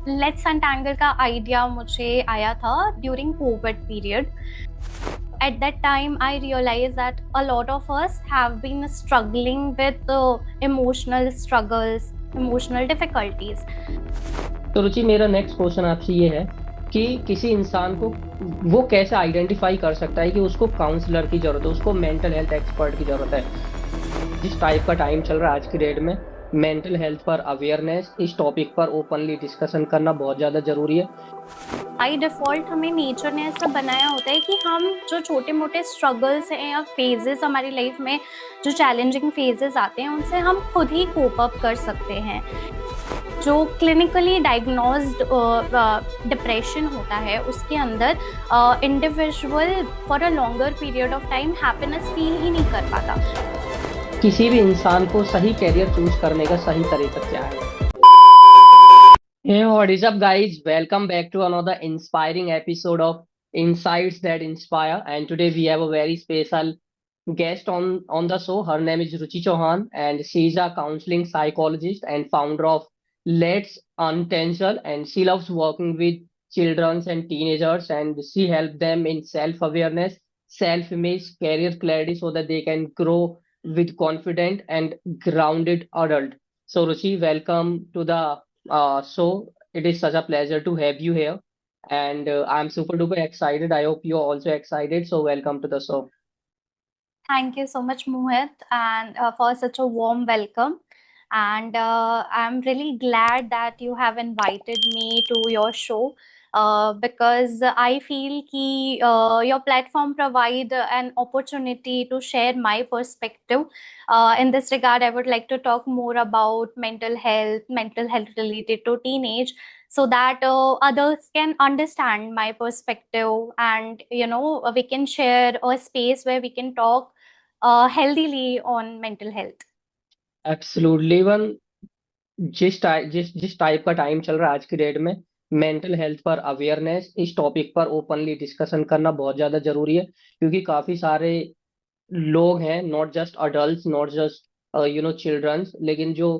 Let's untangle का idea मुझे आया था during Covid period. At that time, I realized that a lot of us have been struggling with emotional struggles, emotional difficulties. तो रुचि, मेरा next question आपसे ये है कि किसी इंसान को वो कैसे आइडेंटिफाई कर सकता है कि उसको काउंसलर की जरूरत है, उसको मेंटल हेल्थ एक्सपर्ट की जरूरत है। जिस टाइप का टाइम चल रहा है आज की डेट में, मेंटल हेल्थ पर अवेयरनेस, इस टॉपिक पर ओपनली डिस्कशन करना बहुत ज्यादा जरूरी है। बाई डिफॉल्ट हमें नेचर ने ऐसा बनाया होता है कि हम जो छोटे मोटे स्ट्रगल्स हैं या फेजेस हमारी लाइफ में, जो चैलेंजिंग फेजेस आते हैं, उनसे हम खुद ही कोप अप कर सकते हैं. जो क्लिनिकली डायग्नोज्ड डिप्रेशन होता है, उसके अंदर individual for a longer period of time happiness feel ही नहीं कर पाता. किसी भी इंसान को सही कैरियर चूज करने का सही तरीका क्या है? Hey, what is up, guys? Welcome back to another inspiring episode of Insights That Inspire. And today we have a very special guest on the show. Her name is Ruchi Chauhan, and she's a counseling psychologist and founder of Let's Untangle. And she loves working with children and teenagers, and she helps them in self-awareness, self-image, career clarity, so that they can grow with confident and grounded adult. So, Ruchi, welcome to the so it is such a pleasure to have you here, and I'm super duper excited. I hope you're also excited. So welcome to the show. Thank you so much, Mohit, and for such a warm welcome. And I'm really glad that you have invited me to your show, because I feel कि your platform provide an opportunity to share my perspective. In this regard, I would like to talk more about mental health related to teenage, so that others can understand my perspective, and we can share a space where we can talk healthily on mental health. Absolutely one. जिस type का time चल रहा है आज की date में, mental health पर awareness, इस टॉपिक पर ओपनली डिस्कशन करना बहुत ज्यादा जरूरी है, क्योंकि काफी सारे लोग हैं, not just adult, not just childrens, लेकिन जो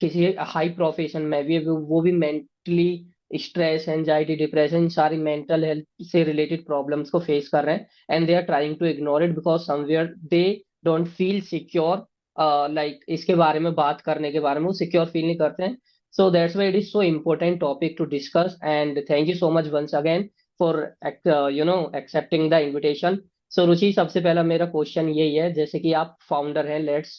किसी हाई प्रोफेशन में भी है, वो भी मेंटली स्ट्रेस, एंजाइटी, डिप्रेशन, सारी मेंटल हेल्थ से रिलेटेड प्रॉब्लम्स को फेस कर रहे हैं, and they are trying to ignore it because somewhere they don't feel secure, like इसके बारे में बात करने के बारे में वो सिक्योर फील नहीं करते हैं. So that's why it is so important topic to discuss, and thank you so much once again for accepting the invitation. So Ruchi, सबसे पहला मेरा क्वेश्चन यही है, जैसे कि आप फाउंडर हैं लेट्स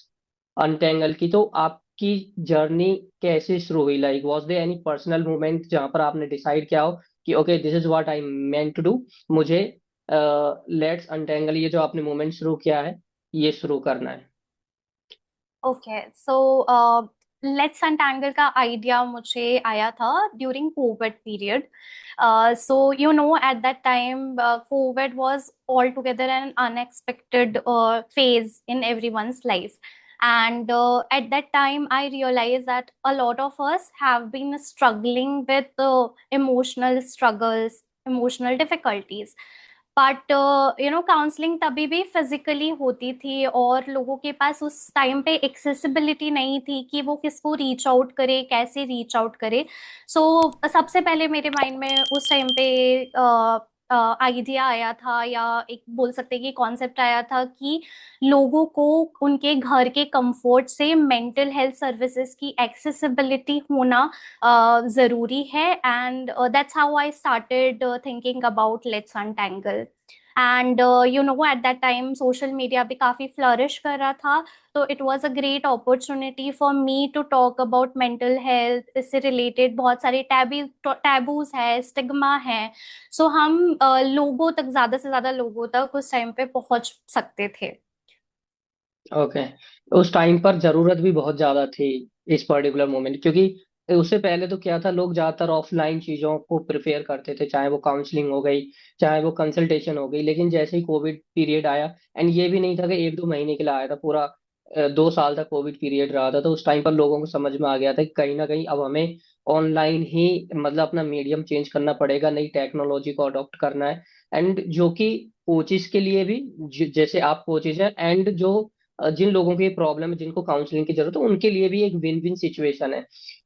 अनटेंगल की, तो आपकी जर्नी कैसे शुरू हुई? Like was there any personal moment जहां पर आपने डिसाइड किया हो कि okay, this is what I meant to do, मुझे लेट्स अनटेंगल, ये जो आपने मोमेंट शुरू किया है, ये शुरू करना है? ओके, सो लेट्स अनटैंगल का आइडिया मुझे आया था during Covid period. So eight that time Covid was all together N unexpected phase in everyone's life. And at that time, I realized that a lot of us have been struggling with emotional struggles, emotional difficulties. But counselling तभी भी physically होती थी, और लोगों के पास उस time पे accessibility नहीं थी कि वो किसको रीच आउट करे, कैसे रीच आउट करे. सो सबसे पहले मेरे माइंड में उस टाइम पे आइडिया आया था, या एक बोल सकते हैं कि कॉन्सेप्ट आया था कि लोगों को उनके घर के कंफर्ट से मेंटल हेल्थ सर्विसेज की एक्सेसिबिलिटी होना जरूरी है. And that's how I started thinking about let's untangle. And at that time social media भी काफी फ्लरिश कर रहा था, तो it was a great opportunity for me to talk about mental health. इससे रिलेटेड बहुत सारे टैबूज है, स्टिग्मा है. सो हम लोगों तक, ज्यादा से ज्यादा लोगों तक उस टाइम पे पहुंच सकते थे. ओके, उस टाइम पर जरूरत भी बहुत ज्यादा थी इस पर्टिकुलर मोमेंट, क्योंकि उससे पहले तो क्या था, लोग ज्यादातर ऑफलाइन चीजों को प्रिफेयर करते थे, चाहे वो काउंसलिंग हो गई, चाहे वो कंसल्टेशन हो गई, लेकिन जैसे ही कोविड पीरियड आया, एंड ये भी नहीं था कि एक दो महीने के लिए आया था, पूरा 2 साल तक कोविड पीरियड रहा था, तो उस टाइम पर लोगों को समझ में आ गया था कि कहीं ना कहीं अब हमें ऑनलाइन ही, मतलब अपना मीडियम चेंज करना पड़ेगा, नई टेक्नोलॉजी को अडॉप्ट करना है. एंड जो कि कोचिज के लिए भी, जैसे आप कोचिज हैं, एंड जो जिन लोगों की ये प्रॉब्लम है, जिनको काउंसलिंग की जरूरत है, उनके लिए भी एक विन विन सिचुएशन है.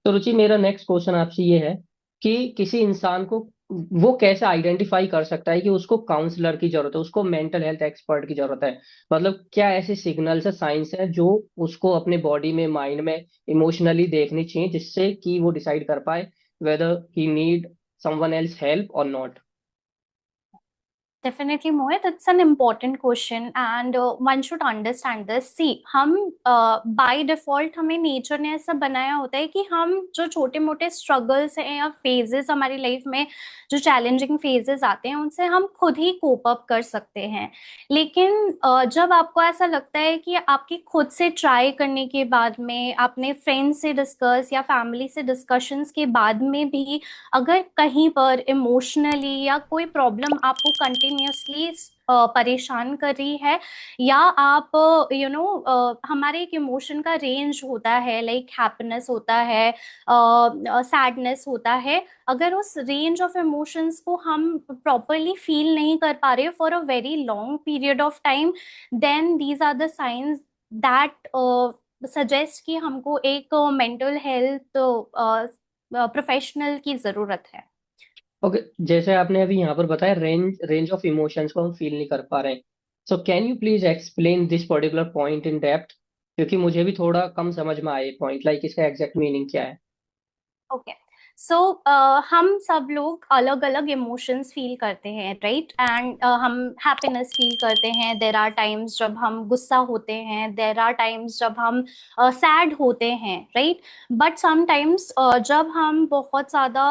तो रुचि, मेरा नेक्स्ट क्वेश्चन आपसे ये है कि किसी इंसान को वो कैसे आइडेंटिफाई कर सकता है कि उसको काउंसलर की जरूरत है, उसको मेंटल हेल्थ एक्सपर्ट की जरूरत है। मतलब क्या ऐसे सिग्नल्स है, साइंस है जो उसको अपने बॉडी में, माइंड में, इमोशनली देखनी चाहिए, जिससे कि वो डिसाइड कर पाए वेदर ही नीड समवन एल्स हेल्प और not. Definitely, Mohit, it's an important question and one should understand this. See, हम by default हमें नेचर ने ऐसा बनाया होता है कि हम जो छोटे मोटे स्ट्रगल्स हैं या फेजेस हमारी लाइफ में, जो चैलेंजिंग फेजेस आते हैं, उनसे हम खुद ही कोप अप कर सकते हैं। लेकिन जब आपको ऐसा लगता है कि आपकी खुद से ट्राई करने के बाद में, आपने फ्रेंड्स से डिस्कस या फैमिली से डिस्कशंस के बाद में भी अगर कहीं पर इमोशनली या कोई प्रॉब्लम आपको कंटिन्यूअसली परेशान कर रही है, या आप हमारे एक इमोशन का रेंज होता है, लाइक हैप्पीनेस होता है, सैडनेस होता है, अगर उस रेंज ऑफ इमोशंस को हम प्रॉपरली फील नहीं कर पा रहे for a very long period of time, then these are the science that suggest कि हमको एक मेंटल हेल्थ प्रोफेशनल की जरूरत है। ओके, जैसे आपने अभी यहाँ पर बताया रेंज रेंज ऑफ इमोशंस को हम फील नहीं कर पा रहे हैं, so can you please explain this particular point in depth, क्योंकि मुझे भी थोड़ा कम समझ में आया ये पॉइंट, लाइक इसका एग्जैक्ट मीनिंग क्या है। ओके, सो हम सब लोग अलग अलग इमोशंस फील करते हैं, राइट? एंड हम हैप्पीनेस फील करते हैं, देर आर टाइम्स जब हम गुस्सा होते हैं, देर आर टाइम्स जब हम सैड होते हैं, राइट? बट समटाइम्स जब हम बहुत ज़्यादा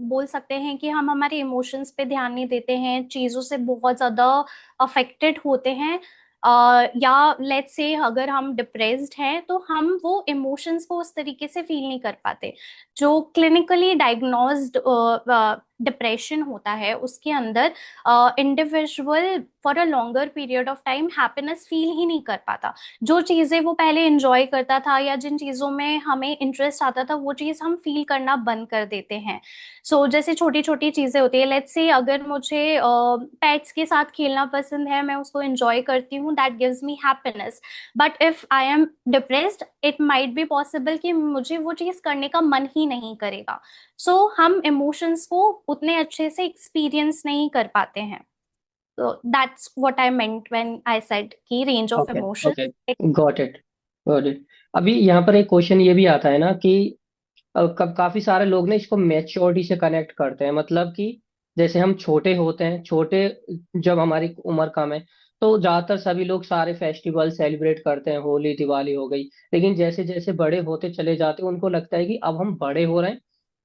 बोल सकते हैं कि हम हमारे इमोशंस पे ध्यान नहीं देते हैं, चीज़ों से बहुत ज़्यादा अफेक्टेड होते हैं, या लेट्स से अगर हम डिप्रेस्ड हैं, तो हम वो इमोशंस को उस तरीके से फील नहीं कर पाते। जो क्लिनिकली डायग्नोज्ड डिप्रेशन होता है, उसके अंदर individual for a longer period of time happiness feel ही नहीं कर पाता। जो चीजें वो पहले एंजॉय करता था या जिन चीजों में हमें इंटरेस्ट आता था, वो चीज हम फील करना बंद कर देते हैं। जैसे छोटी छोटी चीजें होती है, लेट्स से अगर मुझे पेट्स के साथ खेलना पसंद है, मैं उसको एंजॉय करती हूँ, that gives me happiness. But if I am depressed, it might be possible कि मुझे वो चीज करने का मन ही नहीं करेगा। हम इमोशंस को उतने अच्छे से एक्सपीरियंस नहीं कर पाते हैं। तो that's what I meant when I said कि range of okay, okay, emotions. Got it, got it. अभी यहाँ पर एक क्वेश्चन ये भी आता है ना कि काफी सारे लोग ने इसको मैच्योरिटी से कनेक्ट करते हैं, मतलब कि जैसे हम छोटे होते हैं, छोटे जब हमारी उम्र कम है, तो ज्यादातर सभी लोग सारे फेस्टिवल सेलिब्रेट करते हैं, होली दिवाली हो गई। लेकिन जैसे जैसे बड़े होते चले जाते हैं, उनको लगता है कि अब हम बड़े हो रहे हैं,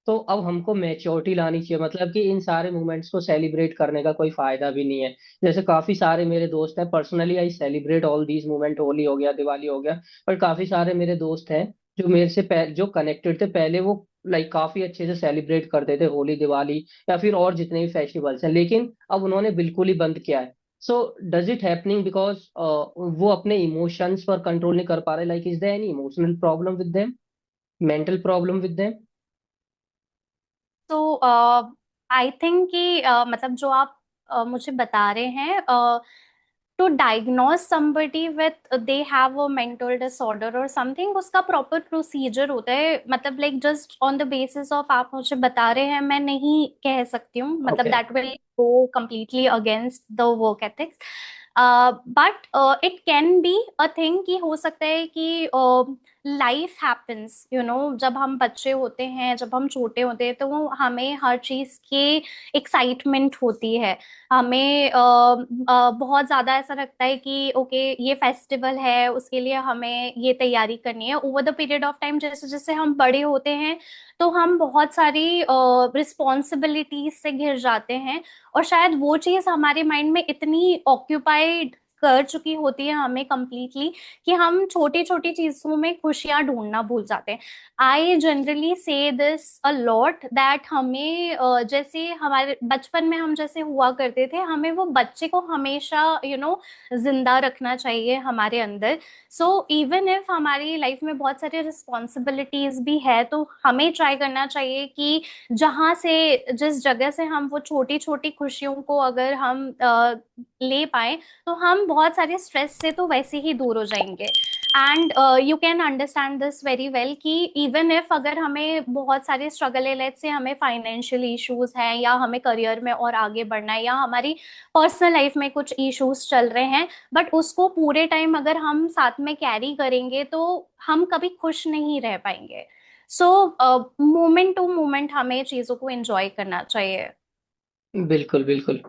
तो अब हमको मैच्योरिटी लानी चाहिए, मतलब कि इन सारे मोमेंट्स को सेलिब्रेट करने का कोई फायदा भी नहीं है। जैसे काफी सारे मेरे दोस्त हैं, personally I celebrate all these moment, Holi हो गया, दिवाली हो गया, पर काफी सारे मेरे दोस्त हैं जो मेरे से जो कनेक्टेड थे पहले, वो लाइक काफी अच्छे से सेलिब्रेट करते थे होली दिवाली या फिर और जितने भी फेस्टिवल्स हैं, लेकिन अब उन्होंने बिल्कुल ही बंद किया है। So does it happening because वो अपने इमोशंस पर कंट्रोल नहीं कर पा रहे, like is there any emotional problem with them, mental problem with them? तो आई थिंक कि मतलब जो आप मुझे बता रहे हैं, to diagnose somebody with they have a mental disorder or something, उसका प्रॉपर प्रोसीजर होता है। मतलब like just on the basis of आप मुझे बता रहे हैं, मैं नहीं कह सकती हूँ, मतलब okay, that will go completely against the work ethics। But it can be a thing कि हो सकता है कि लाइफ हैपेंस, जब हम बच्चे होते हैं, जब हम छोटे होते हैं, तो वो हमें हर चीज की एक्साइटमेंट होती है। हमें बहुत ज्यादा ऐसा लगता है कि ओके, ये फेस्टिवल है, उसके लिए हमें ये तैयारी करनी है। Over the period of time जैसे जैसे हम बड़े होते हैं, तो हम बहुत सारी रिस्पॉन्सिबिलिटीज से घिर जाते हैं, और शायद वो चीज हमारे माइंड में इतनी ऑक्यूपाइड कर चुकी होती है हमें कंप्लीटली, कि हम छोटी छोटी चीजों में खुशियां ढूंढना भूल जाते हैं। आई जनरली से दिस अ लॉट दैट हमें जैसे हमारे बचपन में हम जैसे हुआ करते थे, हमें वो बच्चे को हमेशा जिंदा रखना चाहिए हमारे अंदर। इवन इफ हमारी लाइफ में बहुत सारी रिस्पॉन्सिबिलिटीज भी है, तो हमें ट्राई करना चाहिए कि जहां से, जिस जगह से हम वो छोटी छोटी खुशियों को अगर हम ले पाए, तो हम बहुत सारे स्ट्रेस से तो वैसे ही दूर हो जाएंगे। And you can understand this very well कि इवन इफ अगर हमें बहुत सारे स्ट्रगल है, लेट्स से हमें फाइनेंशियल इश्यूज हैं या हमें करियर में और आगे बढ़ना है या हमारी पर्सनल लाइफ में कुछ इश्यूज चल रहे हैं, बट उसको पूरे टाइम अगर हम साथ में कैरी करेंगे तो हम कभी खुश नहीं रह पाएंगे। सो मोमेंट टू मोमेंट हमें चीजों को एंजॉय करना चाहिए। बिल्कुल बिल्कुल।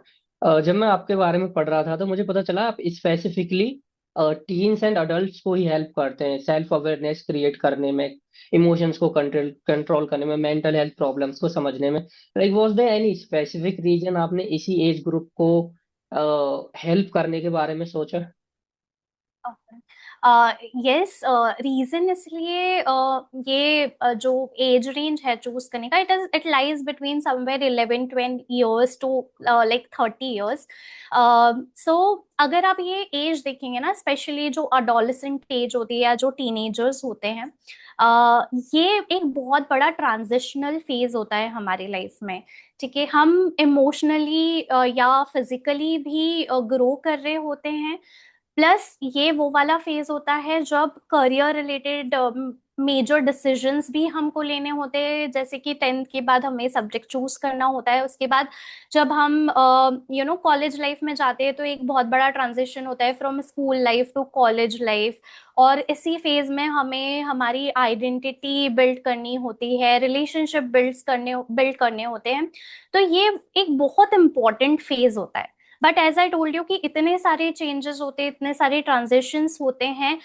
जब मैं आपके बारे में पढ़ रहा था तो मुझे पता चला आप स्पेसिफिकली टीन्स एंड अडल्ट्स को ही हेल्प करते हैं सेल्फ अवेयरनेस क्रिएट करने में, इमोशंस को कंट्रोल कंट्रोल करने में, मेंटल हेल्थ प्रॉब्लम्स को समझने में। Like was there any specific reason आपने इसी एज ग्रुप को हेल्प करने के बारे में सोचा? यस, रीजन इसलिए ये जो एज रेंज है चूज करने का, it lies between somewhere 11-12 years to like 30 years। So अगर आप ये एज देखेंगे ना, स्पेशली जो अडोलेसेंट एज होती है या जो टीनेजर्स होते हैं, ये एक बहुत बड़ा ट्रांजिशनल फेज होता है हमारी लाइफ में। ठीक है, हम इमोशनली या फिजिकली भी ग्रो कर रहे होते हैं। प्लस ये वो वाला फेज होता है जब करियर रिलेटेड मेजर डिसीजंस भी हमको लेने होते हैं, जैसे कि 10th के बाद हमें सब्जेक्ट चूज करना होता है। उसके बाद जब हम कॉलेज लाइफ में जाते हैं तो एक बहुत बड़ा ट्रांजिशन होता है from school life to college life. और इसी फेज में हमें हमारी आइडेंटिटी बिल्ड करनी होती है, रिलेशनशिप बिल्ड करने होते हैं। तो ये एक बहुत इंपॉर्टेंट फेज होता है। But as I told you कि इतने सारे चेंजेस होते हैं, इतने सारे ट्रांजिशंस होते हैं,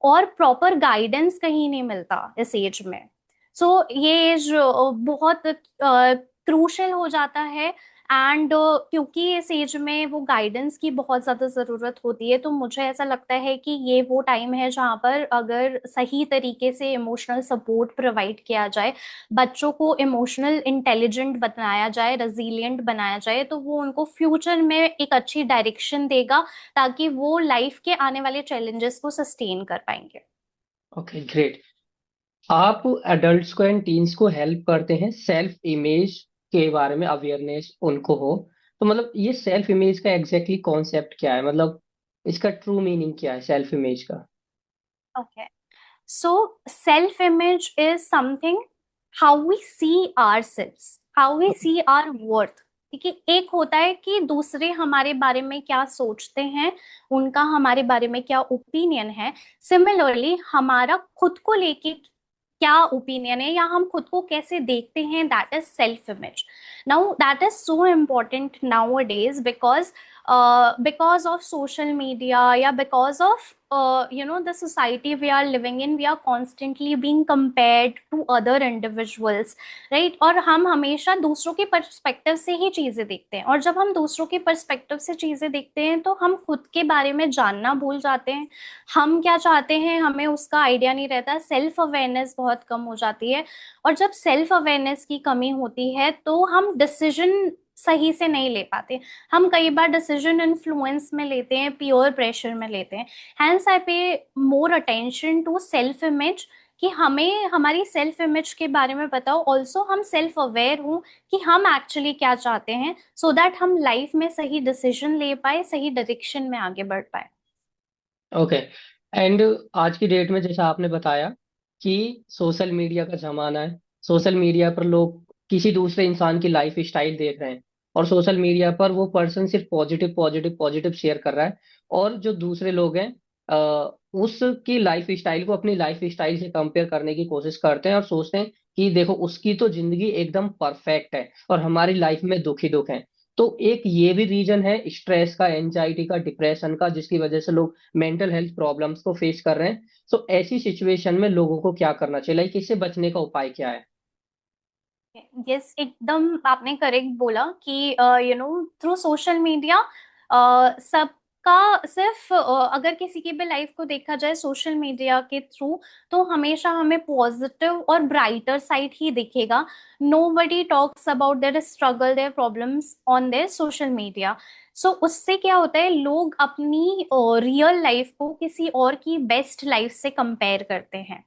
और प्रॉपर गाइडेंस कहीं नहीं मिलता इस एज में। सो ये एज बहुत क्रूशल हो जाता है। एंड क्योंकि इस एज में वो गाइडेंस की बहुत ज्यादा जरूरत होती है, तो मुझे ऐसा लगता है कि ये वो टाइम है जहाँ पर अगर सही तरीके से इमोशनल सपोर्ट प्रोवाइड किया जाए, बच्चों को इमोशनल इंटेलिजेंट बनाया जाए, रेजिलिएंट बनाया जाए, तो वो उनको फ्यूचर में एक अच्छी डायरेक्शन देगा, ताकि वो लाइफ के आने वाले चैलेंजेस को सस्टेन कर पाएंगे। Okay great. आप एडल्ट्स को एंड टीन्स को हेल्प करते हैं सेल्फ इमेज के बारे में अवेयरनेस उनको हो। तो मतलब ये सेल्फ इमेज का एग्जैक्टली कॉन्सेप्ट क्या है, मतलब इसका ट्रू मीनिंग क्या है सेल्फ इमेज का? Okay, so self image is something, how we see ourselves, how we see our worth. ठीक है, एक होता है कि दूसरे हमारे बारे में क्या सोचते हैं, उनका हमारे बारे में क्या ओपिनियन है। सिमिलरली हमारा खुद को लेके क्या ओपिनियन है या हम खुद को कैसे देखते हैं, that is self image. Now that is so important nowadays, because of social media या because of the society we are living in, we are constantly being compared to other individuals, right? और हम हमेशा दूसरों के perspective से ही चीजें देखते हैं, और जब हम दूसरों के पर्सपेक्टिव से चीजें देखते हैं तो हम खुद के बारे में जानना भूल जाते हैं। हम क्या चाहते हैं हमें उसका आइडिया नहीं रहता, सेल्फ अवेयरनेस बहुत कम हो जाती है। और जब सेल्फ अवेयरनेस की कमी होती है तो हम डिसीजन सही से नहीं ले पाते। हम कई बार डिसीजन इन्फ्लुएंस में लेते हैं, प्योर प्रेशर में लेते हैं। Hence I pay more attention to self image, कि हमें हमारी सेल्फ इमेज के बारे में बताओ, ऑल्सो हम सेल्फ अवेयर हूँ कि हम एक्चुअली क्या चाहते हैं, सो दैट हम लाइफ में सही डिसीजन ले पाए, सही डायरेक्शन में आगे बढ़ पाए। ओके। एंड आज की डेट में जैसा आपने बताया कि सोशल मीडिया का जमाना है, सोशल मीडिया पर लोग किसी दूसरे इंसान की लाइफ स्टाइल देख रहे हैं, और सोशल मीडिया पर वो पर्सन सिर्फ पॉजिटिव पॉजिटिव पॉजिटिव शेयर कर रहा है, और जो दूसरे लोग हैं उसकी लाइफ स्टाइल को अपनी लाइफ स्टाइल से कंपेयर करने की कोशिश करते हैं और सोचते हैं कि देखो उसकी तो जिंदगी एकदम परफेक्ट है और हमारी लाइफ में दुख ही दुख है। तो एक ये भी रीजन है स्ट्रेस का, एंजाइटी का, डिप्रेशन का, जिसकी वजह से लोग मेंटल हेल्थ प्रॉब्लम्स को फेस कर रहे हैं। तो ऐसी सिचुएशन में लोगों को क्या करना चाहिए, लाइक इससे बचने का उपाय क्या है? यस, एकदम आपने करेक्ट बोला कि थ्रू सोशल मीडिया सबका सिर्फ अगर किसी की भी लाइफ को देखा जाए सोशल मीडिया के थ्रू, तो हमेशा हमें पॉजिटिव और ब्राइटर साइड ही दिखेगा। Nobody talks about their struggle, their problems on their social media. So उससे क्या होता है, लोग अपनी रियल लाइफ को किसी और की बेस्ट लाइफ से कंपेयर करते हैं।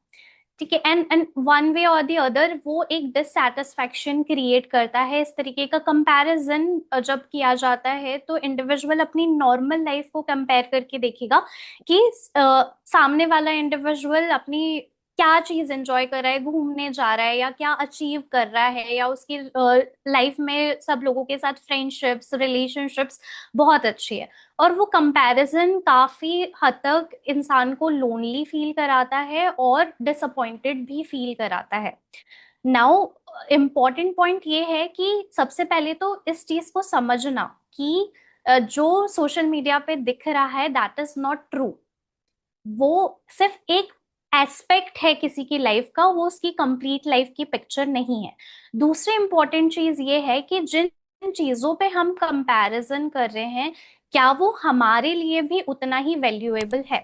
ठीक है। एंड वन वे और द अदर वो एक डिससेटिस्फैक्शन क्रिएट करता है। इस तरीके का कंपैरिजन जब किया जाता है तो इंडिविजुअल अपनी नॉर्मल लाइफ को कंपेयर करके देखेगा कि सामने वाला इंडिविजुअल अपनी क्या चीज एंजॉय कर रहा है, घूमने जा रहा है या क्या अचीव कर रहा है, या उसकी लाइफ में सब लोगों के साथ फ्रेंडशिप्स रिलेशनशिप्स बहुत अच्छी है। और वो कंपैरिजन काफी हद तक इंसान को लोनली फील कराता है और डिसअपॉइंटेड भी फील कराता है। नाउ इम्पॉर्टेंट पॉइंट ये है कि सबसे पहले तो इस चीज को समझना कि जो सोशल मीडिया पे दिख रहा है दैट इज नॉट ट्रू। वो सिर्फ एक एस्पेक्ट है किसी की लाइफ का, वो उसकी कंप्लीट लाइफ की पिक्चर नहीं है। दूसरी इंपॉर्टेंट चीज ये है कि जिन चीजों पे हम कंपैरिजन कर रहे हैं क्या वो हमारे लिए भी उतना ही वैल्यूएबल है।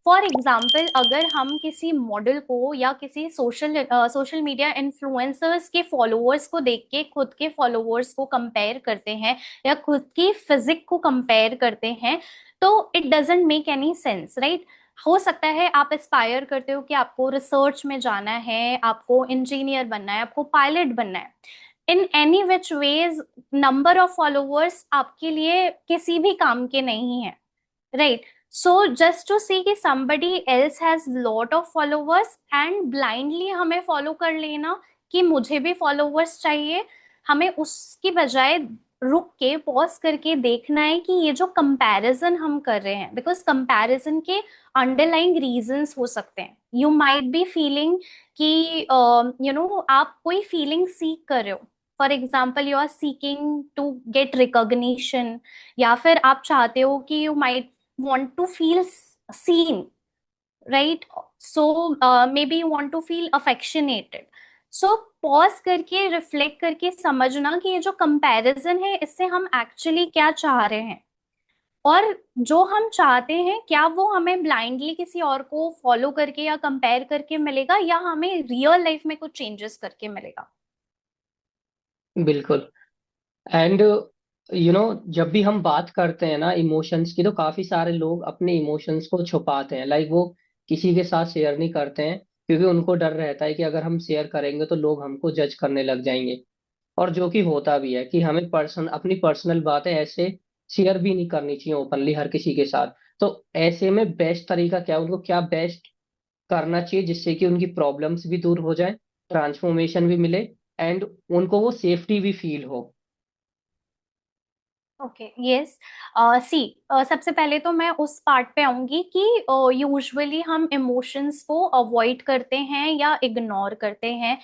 फॉर एग्जाम्पल, अगर हम किसी मॉडल को या किसी सोशल मीडिया इन्फ्लुएंसर्स के फॉलोअर्स को देख के खुद के फॉलोअर्स को कंपेयर करते हैं या खुद की फिजिक को कंपेयर करते हैं, तो it doesn't make any sense, right. हो सकता है आप एस्पायर करते हो कि आपको रिसर्च में जाना है, आपको इंजीनियर बनना है, आपको पायलट बनना है। In any which ways number of followers आपके लिए किसी भी काम के नहीं है, राइट। सो जस्ट टू सी कि somebody else has lot of followers and blindly हमें फॉलो कर लेना कि मुझे भी फॉलोवर्स चाहिए, हमें उसकी बजाय रुक के पॉज करके देखना है कि ये जो कंपैरिजन हम कर रहे हैं, बिकॉज कंपैरिजन के अंडरलाइंग रीजंस हो सकते हैं। यू माइट बी फीलिंग कि आप कोई फीलिंग सीख कर रहे हो। For example, you are seeking to get recognition, या फिर आप चाहते हो कि you might want to feel seen, right? So maybe you want to feel affectionated. So pause करके रिफ्लेक्ट करके समझना कि ये जो कंपैरिजन है इससे हम एक्चुअली क्या चाह रहे हैं, और जो हम चाहते हैं क्या वो हमें ब्लाइंडली किसी और को फॉलो करके या कंपेयर करके मिलेगा, या हमें रियल लाइफ में कुछ चेंजेस करके मिलेगा। बिल्कुल। एंड जब भी हम बात करते हैं ना इमोशंस की, तो काफी सारे लोग अपने इमोशंस को छुपाते हैं, लाइक वो किसी के साथ शेयर नहीं करते हैं, क्योंकि उनको डर रहता है कि अगर हम शेयर करेंगे तो लोग हमको जज करने लग जाएंगे। और जो कि होता भी है कि हमें अपनी पर्सनल बातें ऐसे शेयर भी नहीं करनी चाहिए ओपनली हर किसी के साथ। तो ऐसे में बेस्ट तरीका क्या, उनको क्या बेस्ट करना चाहिए जिससे कि उनकी प्रॉब्लम्स भी दूर हो जाए, ट्रांसफॉर्मेशन भी मिले, एंड उनको वो सेफ्टी भी फील हो। Okay, yes. सी, सबसे पहले तो मैं उस पार्ट पे आऊंगी कि यूजुअली हम इमोशंस को अवॉइड करते हैं या इग्नोर करते हैं।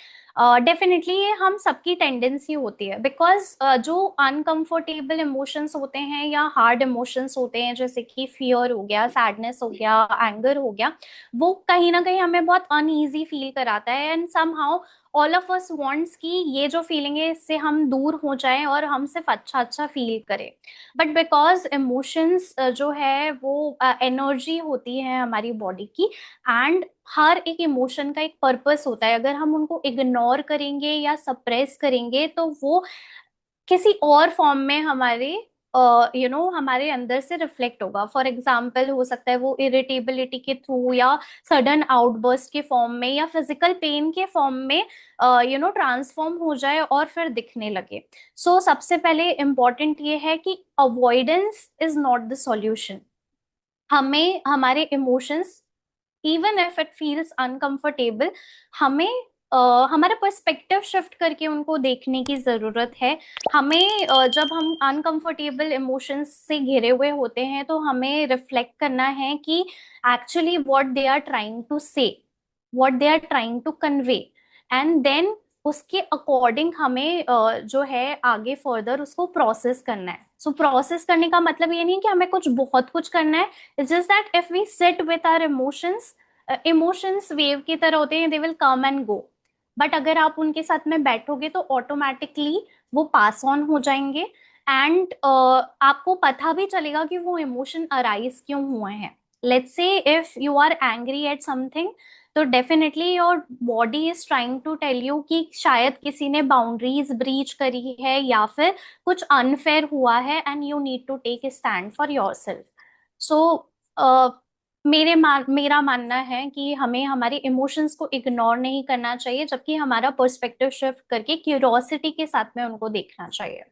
डेफिनेटली ये हम सबकी टेंडेंसी होती है, बिकॉज जो अनकंफर्टेबल इमोशंस होते हैं या हार्ड इमोशंस होते हैं, जैसे कि फियर हो गया, सैडनेस हो गया, एंगर हो गया, वो कहीं ना कहीं हमें बहुत अनईजी फील कराता है। And somehow all of us wants कि ये जो फीलिंग है इससे हम दूर हो जाएं और हम सिर्फ अच्छा अच्छा फील करें। बट बिकॉज इमोशंस जो है वो एनर्जी होती है हमारी बॉडी की, एंड हर एक इमोशन का एक पर्पस होता है। अगर हम उनको इग्नोर करेंगे या सप्रेस करेंगे तो वो किसी और फॉर्म में हमारे हमारे अंदर से रिफ्लेक्ट होगा। फॉर एग्जाम्पल, हो सकता है वो इरिटेबिलिटी के थ्रू या सडन आउटबर्स्ट के फॉर्म में या फिजिकल पेन के फॉर्म में ट्रांसफॉर्म हो जाए और फिर दिखने लगे। सो सबसे पहले इम्पॉर्टेंट ये है कि avoidance is not the solution. हमें हमारे emotions, even if it feels uncomfortable, हमें हमारा पर्सपेक्टिव शिफ्ट करके उनको देखने की जरूरत है। हमें जब हम अनकंफर्टेबल इमोशंस से घिरे हुए होते हैं तो हमें रिफ्लेक्ट करना है कि actually what they are trying to say, what they are trying to convey, and then उसके अकॉर्डिंग हमें जो है आगे फर्दर उसको प्रोसेस करना है। सो प्रोसेस करने का मतलब ये नहीं कि हमें कुछ बहुत कुछ करना है। It's just that if we sit with our emotions, emotions wave की तरह होते हैं, they will come and go. But अगर आप उनके साथ में बैठोगे तो ऑटोमेटिकली वो पास ऑन हो जाएंगे, एंड आपको पता भी चलेगा कि वो इमोशन अराइज क्यों हुए हैं। Let's say if you are angry at something, तो definitely your body is trying to tell you कि शायद किसी ने बाउंड्रीज ब्रीच करी है या फिर कुछ अनफेयर हुआ है, and you need to take stand for your self. So मेरा मानना है कि हमें हमारे इमोशंस को इग्नोर नहीं करना चाहिए, जबकि हमारा पर्सपेक्टिव शिफ्ट करके क्यूरोसिटी के साथ में उनको देखना चाहिए।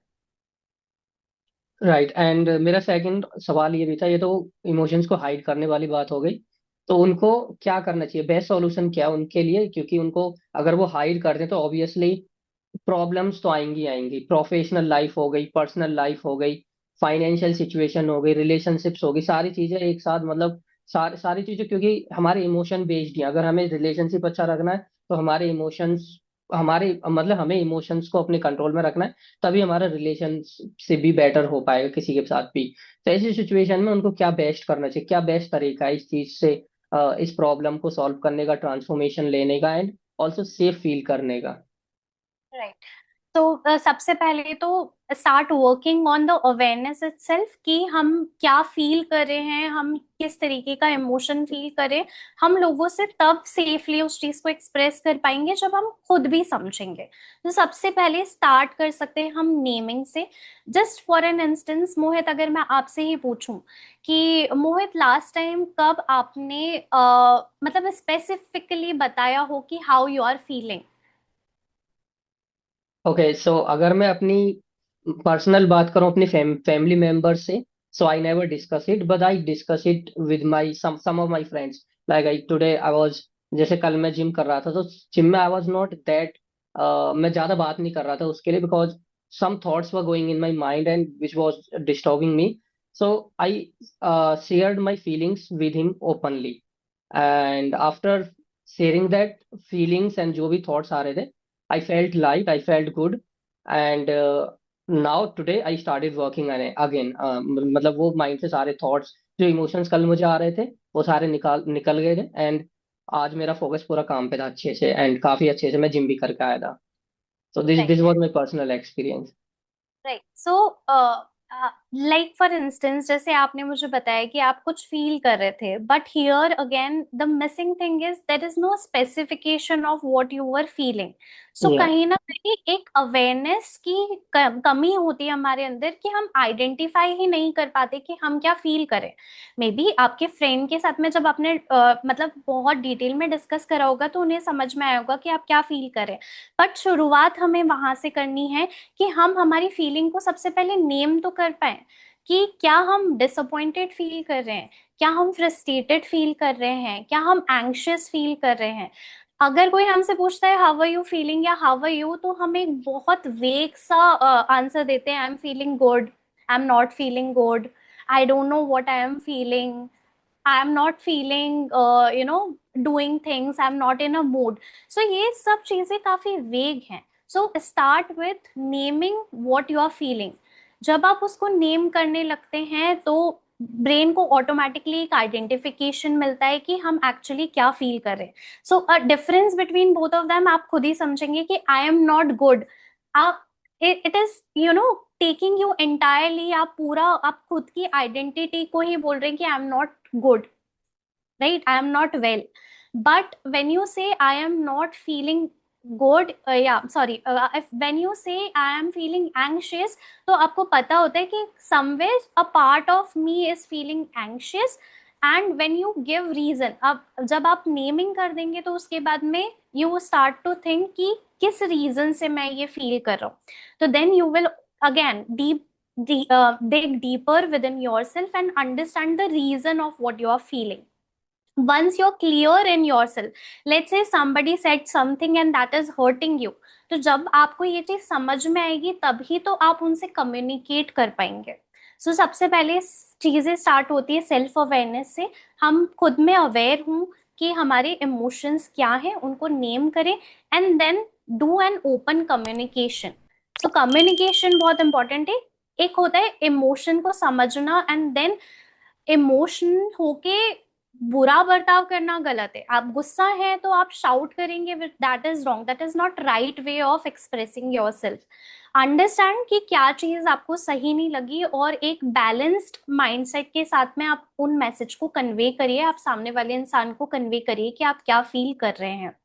राइट। एंड मेरा सेकंड सवाल ये भी था, ये तो इमोशंस को हाइड करने वाली बात हो गई, तो उनको क्या करना चाहिए, बेस्ट सॉल्यूशन क्या है उनके लिए? क्योंकि उनको अगर वो हाइड कर दें तो ऑब्वियसली प्रॉब्लम्स तो आएंगी आएंगी। प्रोफेशनल लाइफ हो गई, पर्सनल लाइफ हो गई, फाइनेंशियल सिचुएशन हो गई, रिलेशनशिप्स हो गई, सारी चीजें एक साथ, मतलब सारी चीजें, क्योंकि हमारे इमोशन बेस्ड हैं। अगर हमें रिलेशनशिप अच्छा रखना है तो हमारे इमोशंस, हमारे मतलब हमें इमोशंस को अपने कंट्रोल में रखना है, तभी हमारा रिलेशन से भी बेटर हो पाएगा किसी के साथ भी। तो ऐसी सिचुएशन में उनको क्या बेस्ट करना चाहिए, क्या बेस्ट तरीका है इस चीज से, इस प्रॉब्लम को सॉल्व करने का, ट्रांसफॉर्मेशन लेने का, एंड ऑल्सो सेफ फील करने का? राइट। तो सबसे पहले तो start working on the awareness itself, कि हम क्या फील कर रहे हैं, हम किस तरीके का इमोशन फील करें। हम लोगों से तब सेफली उस चीज को एक्सप्रेस कर पाएंगे जब हम खुद भी समझेंगे। तो सबसे पहले स्टार्ट कर सकते हैं हम नेमिंग से। जस्ट फॉर एन इंस्टेंस मोहित, अगर मैं आपसे ही पूछूं कि मोहित लास्ट टाइम कब आपने मतलब स्पेसिफिकली बताया हो कि how you are feeling. Okay, so अगर मैं अपनी पर्सनल बात करूं अपनी फैमिली मेंबर से, so I never discuss it, but I discuss it with my some of my friends. Like I today I was, जैसे कल मैं जिम कर रहा था, तो जिम में आई वाज नॉट दैट, मैं ज्यादा बात नहीं कर रहा था उसके लिए, because some thoughts were going in my mind and which was disturbing me. So I shared my feelings with him openly, and after sharing that feelings and जो भी थॉट्स आ रहे थे, I felt light, I felt good, and now today I started working again. मतलब वो mind से सारे thoughts, जो इमोशंस कल मुझे आ रहे थे, वो सारे निकाल निकल गए थे, एंड आज मेरा फोकस पूरा काम पे था अच्छे से, एंड काफी अच्छे से मैं जिम भी करके आया था। So this this was my personal experience. Right. So like for instance, जैसे आपने मुझे बताया कि आप कुछ फील कर रहे थे, but here again the missing thing is there is no specification of what you were feeling. So या कहीं ना कहीं एक अवेयरनेस की कमी होती है हमारे अंदर, कि हम आइडेंटिफाई ही नहीं कर पाते कि हम क्या फील करें। मे बी आपके फ्रेंड के साथ में जब आपने मतलब बहुत डिटेल में डिस्कस करा होगा तो उन्हें समझ में आया होगा कि आप क्या फील करें। बट शुरुआत हमें वहां से करनी है कि हम हमारी फीलिंग को सबसे पहले नेम तो कर पाए, कि क्या हम डिसअपॉइंटेड फील कर रहे हैं, क्या हम फ्रस्ट्रेटेड फील कर रहे हैं, क्या हम एंग्शियस फील कर रहे हैं। अगर कोई हमसे पूछता है हाउ आर यू फीलिंग या हाउ आर यू, तो हम एक बहुत वेग सा आंसर देते हैं, I am feeling good, I am not feeling good, I don't know what I am feeling, I am not feeling doing things, I am not in a mood. So ये सब चीजें काफी vague हैं। So start with naming what you are feeling. जब आप उसको name करने लगते हैं तो ब्रेन को ऑटोमेटिकली एक आइडेंटिफिकेशन मिलता है कि हम एक्चुअली क्या फील कर रहे हैं। So a difference between both of them आप खुद ही समझेंगे कि आई एम नॉट गुड। आप, it is taking you entirely, आप पूरा आप खुद की आइडेंटिटी को ही बोल रहे हैं कि I am not good, right? I am not well. But when you say I am not feeling good, yeah, sorry, if when you say I am feeling anxious, तो आपको पता होता है कि somewhere a part of me is feeling anxious, and when you give reason, अब जब आप naming कर देंगे तो उसके बाद में you start to think कि किस रीजन से मैं ये फील कर रहा हूँ। तो then you will again dig deeper within yourself and understand the reason of what you are feeling. Once you're clear in yourself, let's say somebody said something and that is hurting you, तो जब आपको ये चीज समझ में आएगी तभी तो आप उनसे कम्युनिकेट कर पाएंगे। सो सबसे पहले चीजें स्टार्ट होती है सेल्फ अवेयरनेस से। हम खुद में अवेयर हूं कि हमारे इमोशंस क्या हैं, उनको नेम करें, and then do an open communication. So communication बहुत इंपॉर्टेंट है। एक होता है इमोशन को समझना, एंड देन इमोशन होके बुरा बर्ताव करना गलत है। आप गुस्सा है तो आप शाउट करेंगे, that is wrong, that is not right way of expressing your self. Understand कि क्या चीज आपको सही नहीं लगी, और एक बैलेंस्ड माइंडसेट के साथ में आप उन मैसेज को कन्वे करिए, आप सामने वाले इंसान को कन्वे करिए कि आप क्या फील कर रहे हैं।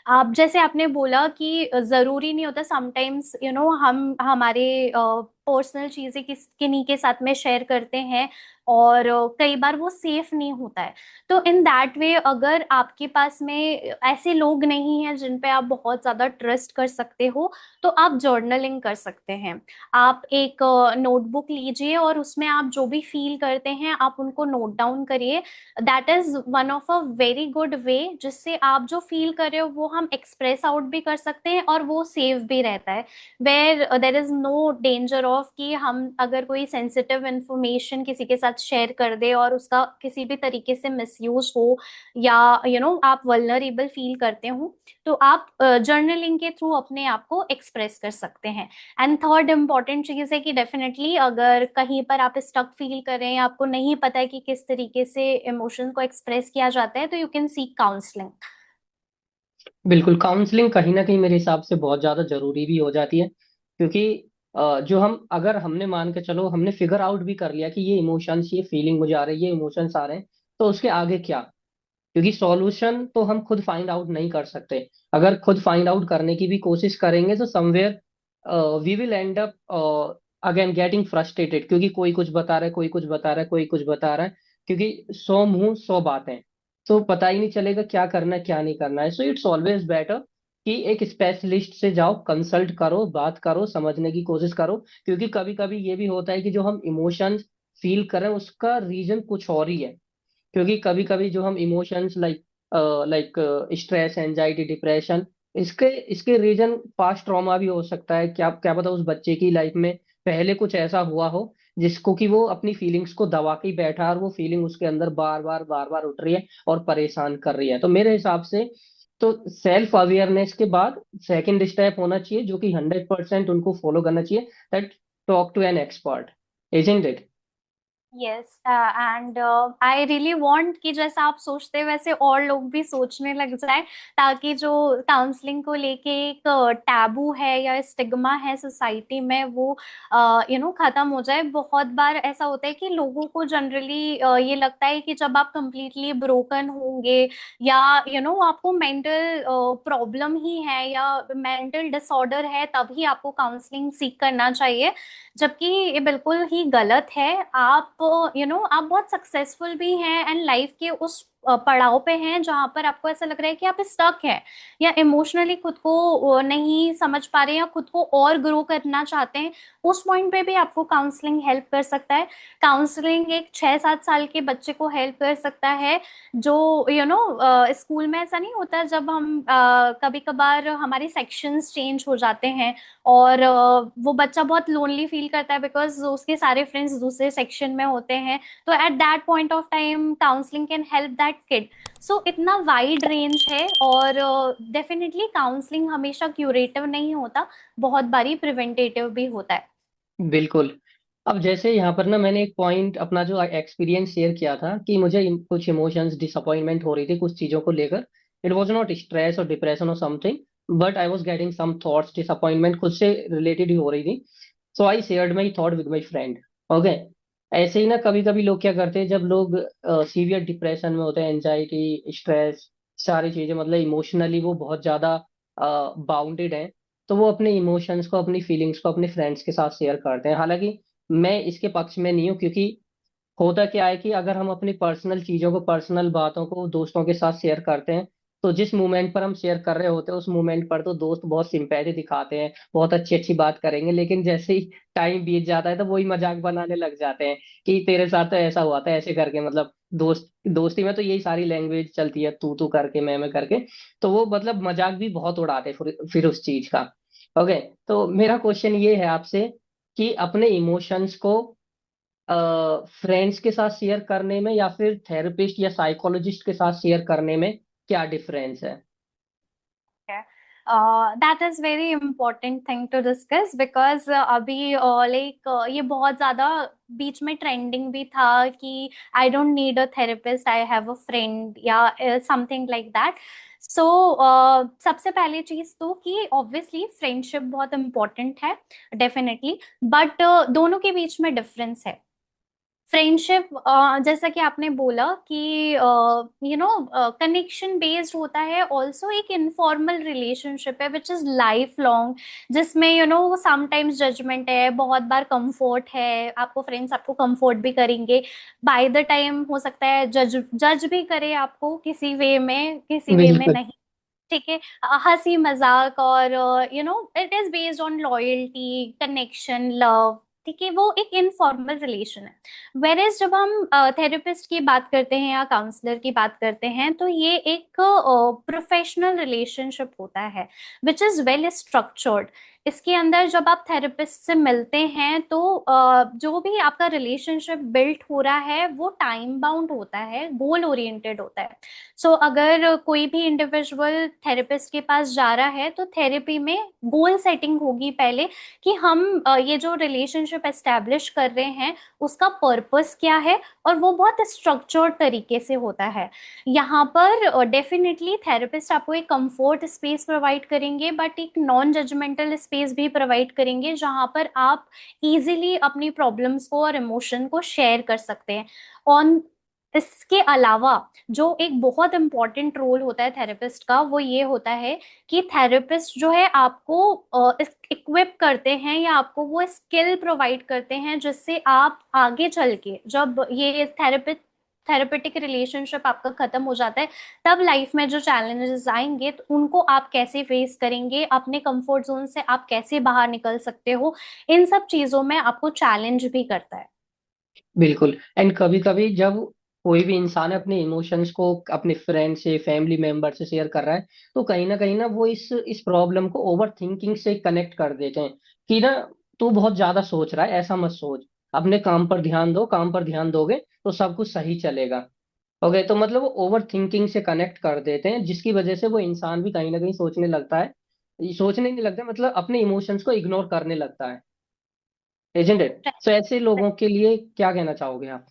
आप जैसे आपने बोला कि जरूरी नहीं होता, समटाइम्स हम हमारे पर्सनल चीजें किन्हीं के साथ में शेयर करते हैं, और कई बार वो सेफ नहीं होता है। तो इन दैट वे, अगर आपके पास में ऐसे लोग नहीं हैं जिन पे आप बहुत ज्यादा ट्रस्ट कर सकते हो, तो आप जर्नलिंग कर सकते हैं। आप एक नोटबुक लीजिए और उसमें आप जो भी फील करते हैं आप उनको नोट डाउन करिए। That is one of a very good way, जिससे आप जो फील कर रहे हो वो हम एक्सप्रेस आउट भी कर सकते हैं और वो सेव भी रहता है। Where there is no danger of कि हम अगर कोई सेंसिटिव इंफॉर्मेशन किसी के साथ शेयर कर दे और उसका किसी भी तरीके से मिसयूज हो, या आप वल्नरेबल फील करते हो, तो आप जर्नलिंग के थ्रू अपने आप को एक्सप्रेस कर सकते हैं। एंड थर्ड इम्पॉर्टेंट चीज है कि डेफिनेटली अगर कहीं पर आप स्टक फील कर रहे हैं, आपको नहीं पता है कि किस तरीके से इमोशन को एक्सप्रेस किया जाता है, तो यू कैन सीक काउंसलिंग। बिल्कुल, काउंसलिंग कहीं ना कहीं मेरे हिसाब से बहुत ज्यादा जरूरी भी हो जाती है, क्योंकि जो हम अगर हमने मान के चलो हमने फिगर आउट भी कर लिया कि ये इमोशंस, ये फीलिंग मुझे आ रही है, ये इमोशंस आ रहे हैं, तो उसके आगे क्या? क्योंकि सॉल्यूशन तो हम खुद फाइंड आउट नहीं कर सकते। अगर खुद फाइंड आउट करने की भी कोशिश करेंगे तो somewhere we will end up again getting frustrated, क्योंकि कोई कुछ बता रहा है, कोई कुछ बता रहा है, कोई कुछ बता रहा है, क्योंकि 100 मुंह 100 बातें, तो पता ही नहीं चलेगा क्या करना है क्या नहीं करना है। सो इट्स ऑलवेज बेटर कि एक स्पेशलिस्ट से जाओ, कंसल्ट करो, बात करो, समझने की कोशिश करो, क्योंकि कभी कभी ये भी होता है कि जो हम इमोशंस फील करें उसका रीजन कुछ और ही है। क्योंकि कभी कभी जो हम emotions like like stress, anxiety, depression, इसके इसके रीजन पास्ट ट्रॉमा भी हो सकता है। क्या क्या पता उस बच्चे की लाइफ में पहले कुछ ऐसा हुआ हो जिसको कि वो अपनी फीलिंग्स को दबा के ही बैठा है, और वो फीलिंग उसके अंदर बार बार उठ रही है और परेशान कर रही है। तो मेरे हिसाब से तो सेल्फ अवेयरनेस के बाद सेकंड स्टेप होना चाहिए, जो कि 100% उनको फॉलो करना चाहिए, that talk to an expert, isn't it? Yes, and I really want कि जैसा आप सोचते हैं वैसे और लोग भी सोचने लग जाए, ताकि जो काउंसलिंग को लेके एक टैबू है या स्टिग्मा है सोसाइटी में, वो खत्म हो जाए। बहुत बार ऐसा होता है कि लोगों को जनरली ये लगता है कि जब आप कंप्लीटली ब्रोकन होंगे, या आपको मेंटल प्रॉब्लम ही है या मेंटल डिसऑर्डर है, तभी आपको काउंसलिंग सीख करना चाहिए। जबकि ये बिल्कुल ही गलत है। आप आप बहुत सक्सेसफुल भी हैं एंड लाइफ के उस पड़ाव पे हैं जहां पर आपको ऐसा लग रहा है कि आप स्टक हैं, या इमोशनली खुद को नहीं समझ पा रहे हैं, या खुद को और ग्रो करना चाहते हैं। उस पॉइंट पे भी आपको काउंसलिंग हेल्प कर सकता है। काउंसलिंग एक 6-7 साल के बच्चे को हेल्प कर सकता है, जो स्कूल में ऐसा नहीं होता, जब हम कभी कभार हमारे सेक्शंस चेंज हो जाते हैं, और वो बच्चा बहुत लोनली फील करता है बिकॉज उसके सारे फ्रेंड्स दूसरे सेक्शन में होते हैं। तो at that point of time counselling can help that kid. So इतना वाइड रेंज है, और डेफिनेटली काउंसलिंग हमेशा क्यूरेटिव नहीं होता, बहुत बारी प्रिवेंटेटिव भी होता है। बिल्कुल। अब जैसे यहाँ पर ना मैंने एक पॉइंट अपना जो एक्सपीरियंस शेयर किया था कि मुझे कुछ इमोशंस, डिसअपॉइंटमेंट हो रही थी कुछ चीजों को लेकर। इट वाज नॉट स्ट्रेस और डिप्रेशन और something, but I was getting some thoughts, disappointment खुद से रिलेटेड ही हो रही थी। So I shared my thought with my friend. Okay. ऐसे ही ना कभी कभी लोग क्या करते हैं, जब लोग सीवियर डिप्रेशन में होते हैं, एंजाइटी, स्ट्रेस, सारी चीजें मतलब इमोशनली वो बहुत ज्यादा बाउंडेड हैं, तो वो अपने इमोशंस को, अपनी फीलिंग्स को अपने फ्रेंड्स के साथ शेयर करते हैं। हालांकि मैं इसके पक्ष में नहीं हूँ, क्योंकि होता क्या है कि अगर हम अपनी पर्सनल चीजों को, पर्सनल बातों को दोस्तों के साथ शेयर करते हैं, तो जिस मोमेंट पर हम शेयर कर रहे होते हैं उस मोमेंट पर तो दोस्त बहुत सिंपैथी दिखाते हैं, बहुत अच्छी अच्छी बात करेंगे, लेकिन जैसे ही टाइम बीत जाता है तो वही मजाक बनाने लग जाते हैं कि तेरे साथ तो ऐसा हुआ था, ऐसे करके, मतलब दोस्ती में तो यही सारी लैंग्वेज चलती है, तू करके, मैं करके। तो वो मतलब मजाक भी बहुत उड़ाते हैं फिर उस चीज का। ओके। तो मेरा क्वेश्चन ये है आपसे कि अपने इमोशंस को फ्रेंड्स के साथ शेयर करने में या फिर थेरेपिस्ट या साइकोलॉजिस्ट के साथ शेयर करने में क्या डिफरेंस है? That is very important thing to discuss, because अभी लाइक ये बहुत ज्यादा बीच में ट्रेंडिंग भी था कि I don't need a therapist, I have a friend, या समथिंग लाइक दैट। सो सबसे पहली चीज तो कि ऑब्वियसली फ्रेंडशिप बहुत इंपॉर्टेंट है, डेफिनेटली, बट दोनों के बीच में डिफरेंस है। फ्रेंडशिप, जैसा कि आपने बोला कि कनेक्शन बेस्ड होता है, ऑल्सो एक इनफॉर्मल रिलेशनशिप है विच इज लाइफ लॉन्ग, जिसमें समटाइम्स जजमेंट है, बहुत बार कंफर्ट है, आपको फ्रेंड्स आपको कंफर्ट भी करेंगे, बाय द टाइम हो सकता है जज जज भी करे आपको किसी वे में, किसी वे में बिल्कुल। नहीं। ठीक है। हंसी मजाक और it is based on loyalty, connection, love. ठीक है, वो एक इनफॉर्मल रिलेशन है। वेरेज जब हम थेरेपिस्ट की बात करते हैं या काउंसलर की बात करते हैं, तो ये एक प्रोफेशनल रिलेशनशिप होता है विच इज वेल स्ट्रक्चर्ड। इसके अंदर जब आप थेरेपिस्ट से मिलते हैं तो जो भी आपका रिलेशनशिप बिल्ट हो रहा है वो टाइम बाउंड होता है, गोल ओरिएंटेड होता है। सो अगर कोई भी इंडिविजुअल थेरेपिस्ट के पास जा रहा है तो थेरेपी में गोल सेटिंग होगी पहले, कि हम ये जो रिलेशनशिप एस्टेब्लिश कर रहे हैं उसका पर्पस क्या है, और वो बहुत स्ट्रक्चर्ड तरीके से होता है। यहाँ पर डेफिनेटली थेरेपिस्ट आपको एक कंफर्ट स्पेस प्रोवाइड करेंगे, बट एक नॉन जजमेंटल स्पेस भी प्रोवाइड करेंगे जहाँ पर आप इजीली अपनी प्रॉब्लम्स को और इमोशन को शेयर कर सकते हैं। ऑन इसके अलावा जो एक बहुत इंपॉर्टेंट रोल होता है थेरेपिस्ट का, वो ये होता है कि थेरेपिस्ट जो है आपको इक्विप करते हैं या आपको वो स्किल प्रोवाइड करते हैं जिससे आप आगे चल के, जब ये थेरेपेटिक रिलेशनशिप आपका खत्म हो जाता है, तब लाइफ में जो चैलेंजेस आएंगे तो उनको आप कैसे फेस करेंगे, अपने कंफर्ट जोन से आप कैसे बाहर निकल सकते हो, इन सब चीजों में आपको चैलेंज भी करता है। बिल्कुल। एंड कभी कभी जब कोई भी इंसान अपने इमोशंस को अपने फ्रेंड से, फैमिली मेंबर से शेयर कर रहा है, तो कहीं ना वो इस प्रॉब्लम को ओवर थिंकिंग से कनेक्ट कर देते हैं कि ना, तू बहुत ज्यादा सोच रहा है, ऐसा मत सोच, अपने काम पर ध्यान दो, काम पर ध्यान दोगे तो सब कुछ सही चलेगा। ओके, तो मतलब वो ओवर थिंकिंग से कनेक्ट कर देते हैं, जिसकी वजह से वो इंसान भी कहीं ना कहीं सोचने लगता है, सोचने नहीं लगता, मतलब अपने इमोशंस को इग्नोर करने लगता है, एजेंट इट। तो ऐसे लोगों के लिए क्या कहना चाहोगे आप?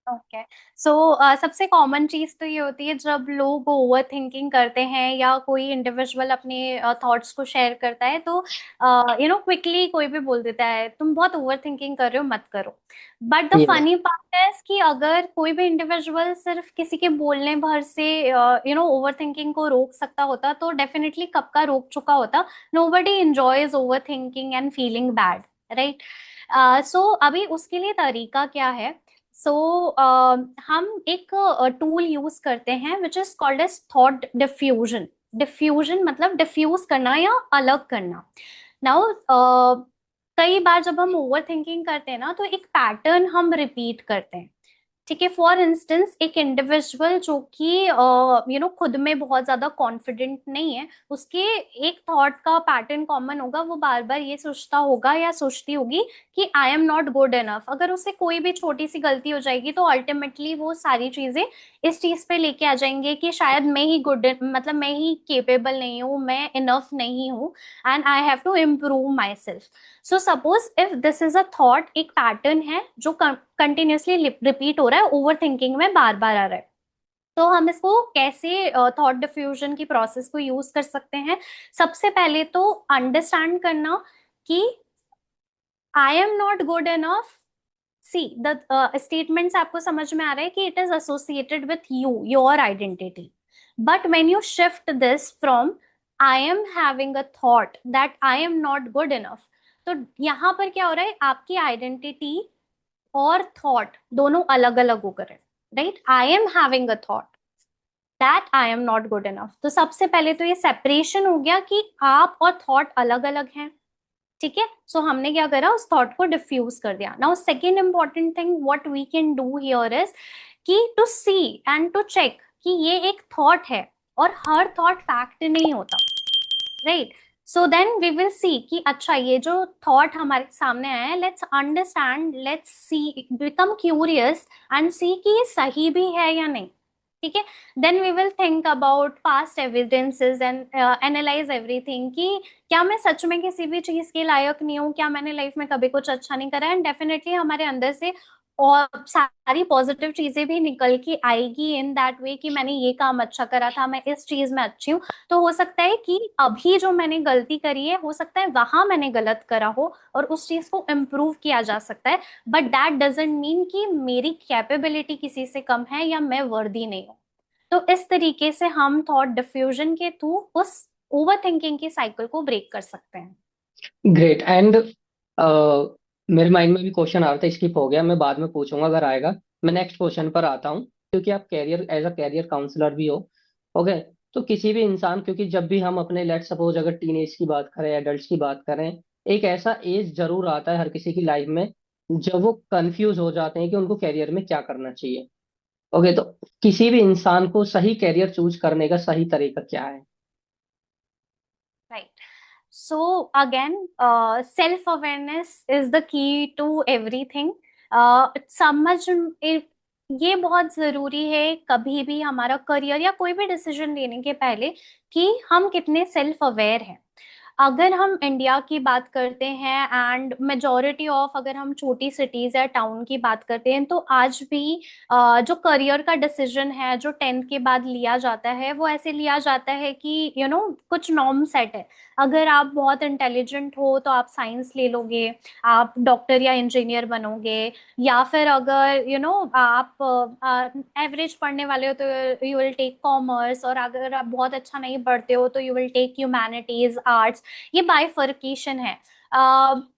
ओके। सो सबसे कॉमन चीज तो ये होती है जब लोग ओवर थिंकिंग करते हैं या कोई इंडिविजुअल अपने थॉट्स को शेयर करता है, तो क्विकली कोई भी बोल देता है तुम बहुत ओवर थिंकिंग कर रहे हो, मत करो। But the yes. Funny part है कि अगर कोई भी इंडिविजुअल सिर्फ किसी के बोलने भर से ओवर थिंकिंग को रोक सकता होता तो डेफिनेटली कब का रोक चुका होता। Nobody enjoys overthinking and feeling bad, right? So अभी उसके लिए तरीका क्या है? सो हम एक टूल यूज करते हैं which is called as thought defusion. Defusion मतलब डिफ्यूज करना या अलग करना। नाउ कई बार जब हम ओवर थिंकिंग करते हैं ना, तो एक पैटर्न हम रिपीट करते हैं। ठीक है, फॉर इंस्टेंस एक इंडिविजुअल जो कि खुद में बहुत ज्यादा कॉन्फिडेंट नहीं है, उसके एक थॉट का पैटर्न कॉमन होगा, वो बार बार ये सोचता होगा या सोचती होगी कि I am not good enough. अगर उससे कोई भी छोटी सी गलती हो जाएगी तो अल्टीमेटली वो सारी चीजें इस चीज पे लेके आ जाएंगे कि शायद मैं ही गुड, मतलब मैं ही केपेबल नहीं हूँ, मैं इनफ नहीं हूँ, and I have to improve my self. So suppose if this is a thought, एक पैटर्न है जो कंटिन्यूसली रिपीट हो रहा है, ओवर थिंकिंग में बार बार आ रहा है, तो हम इसको कैसे थॉट डिफ्यूजन की प्रोसेस को यूज कर सकते हैं? सबसे पहले तो अंडरस्टैंड करना कि I am not good enough. See the statements आपको समझ में आ रहा है कि it is associated with you, your identity. But when you shift this from I am having a thought that I am not good enough, तो यहाँ पर क्या हो रहा है, आपकी आइडेंटिटी और थॉट दोनों अलग अलग हो गए। Right, I am having a thought that I am not good enough, तो सबसे पहले तो ये सेपरेशन हो गया कि आप और थॉट अलग अलग हैं। ठीक है, सो हमने क्या करा, उस थॉट को डिफ्यूज कर दिया। Now second important thing what we can do here is कि to see and to check कि ये एक थॉट है और हर थॉट फैक्ट नहीं होता। Right, so then we will see कि अच्छा ये जो थॉट हमारे सामने आया है, let's understand, let's see, become curious and see कि ये सही भी है या नहीं। ठीक है, then we will think about past evidences and analyse everything कि क्या मैं सच में किसी भी चीज के लायक नहीं हूँ, क्या मैंने लाइफ में कभी कुछ अच्छा नहीं करा है, एंड डेफिनेटली हमारे अंदर से और सारी पॉजिटिव चीजें भी निकल के आएगी इन दैट वे कि मैंने ये काम अच्छा करा था, मैं इस चीज में अच्छी हूँ। तो हो सकता है कि अभी जो मैंने गलती करी है, हो सकता है वहां मैंने गलत करा हो और उस चीज को इम्प्रूव किया जा सकता है। बट दैट डजेंट मीन कि मेरी कैपेबिलिटी किसी से कम है या मैं वर्दी नहीं हूँ। तो इस तरीके से हम थॉट डिफ्यूजन के थ्रू उस ओवर थिंकिंग की साइकिल को ब्रेक कर सकते हैं। ग्रेट। एंड मेरे माइंड में भी क्वेश्चन आ रहा था, स्किप हो गया, मैं बाद में पूछूंगा अगर आएगा। मैं नेक्स्ट क्वेश्चन पर आता हूँ, क्योंकि आप career as a career counsellor भी हो। ओके। तो किसी भी इंसान, क्योंकि जब भी हम अपने, लेट सपोज अगर टीन एज की बात करें, एडल्ट की बात करें, एक ऐसा एज जरूर आता है हर किसी की लाइफ में जब वो कंफ्यूज हो जाते हैं कि उनको कैरियर में क्या करना चाहिए। ओके, तो किसी भी इंसान को सही कैरियर चूज करने का सही तरीका क्या है? Right. So again, self awareness is the key to everything. समझ ये बहुत जरूरी है कभी भी हमारा करियर या कोई भी डिसीजन लेने के पहले कि हम कितने सेल्फ अवेयर हैं। अगर हम इंडिया की बात करते हैं एंड मेजोरिटी ऑफ, अगर हम छोटी सिटीज या टाउन की बात करते हैं, तो आज भी जो करियर का डिसीजन है जो 10th के बाद लिया जाता है वो ऐसे लिया जाता है कि कुछ नॉर्म सेट है। अगर आप बहुत इंटेलिजेंट हो तो आप साइंस ले लोगे, आप डॉक्टर या इंजीनियर बनोगे। या फिर अगर आप एवरेज पढ़ने वाले हो तो यू विल टेक कॉमर्स, और अगर आप बहुत अच्छा नहीं पढ़ते हो तो you will take humanities, arts. ये बाइफर्केशन है।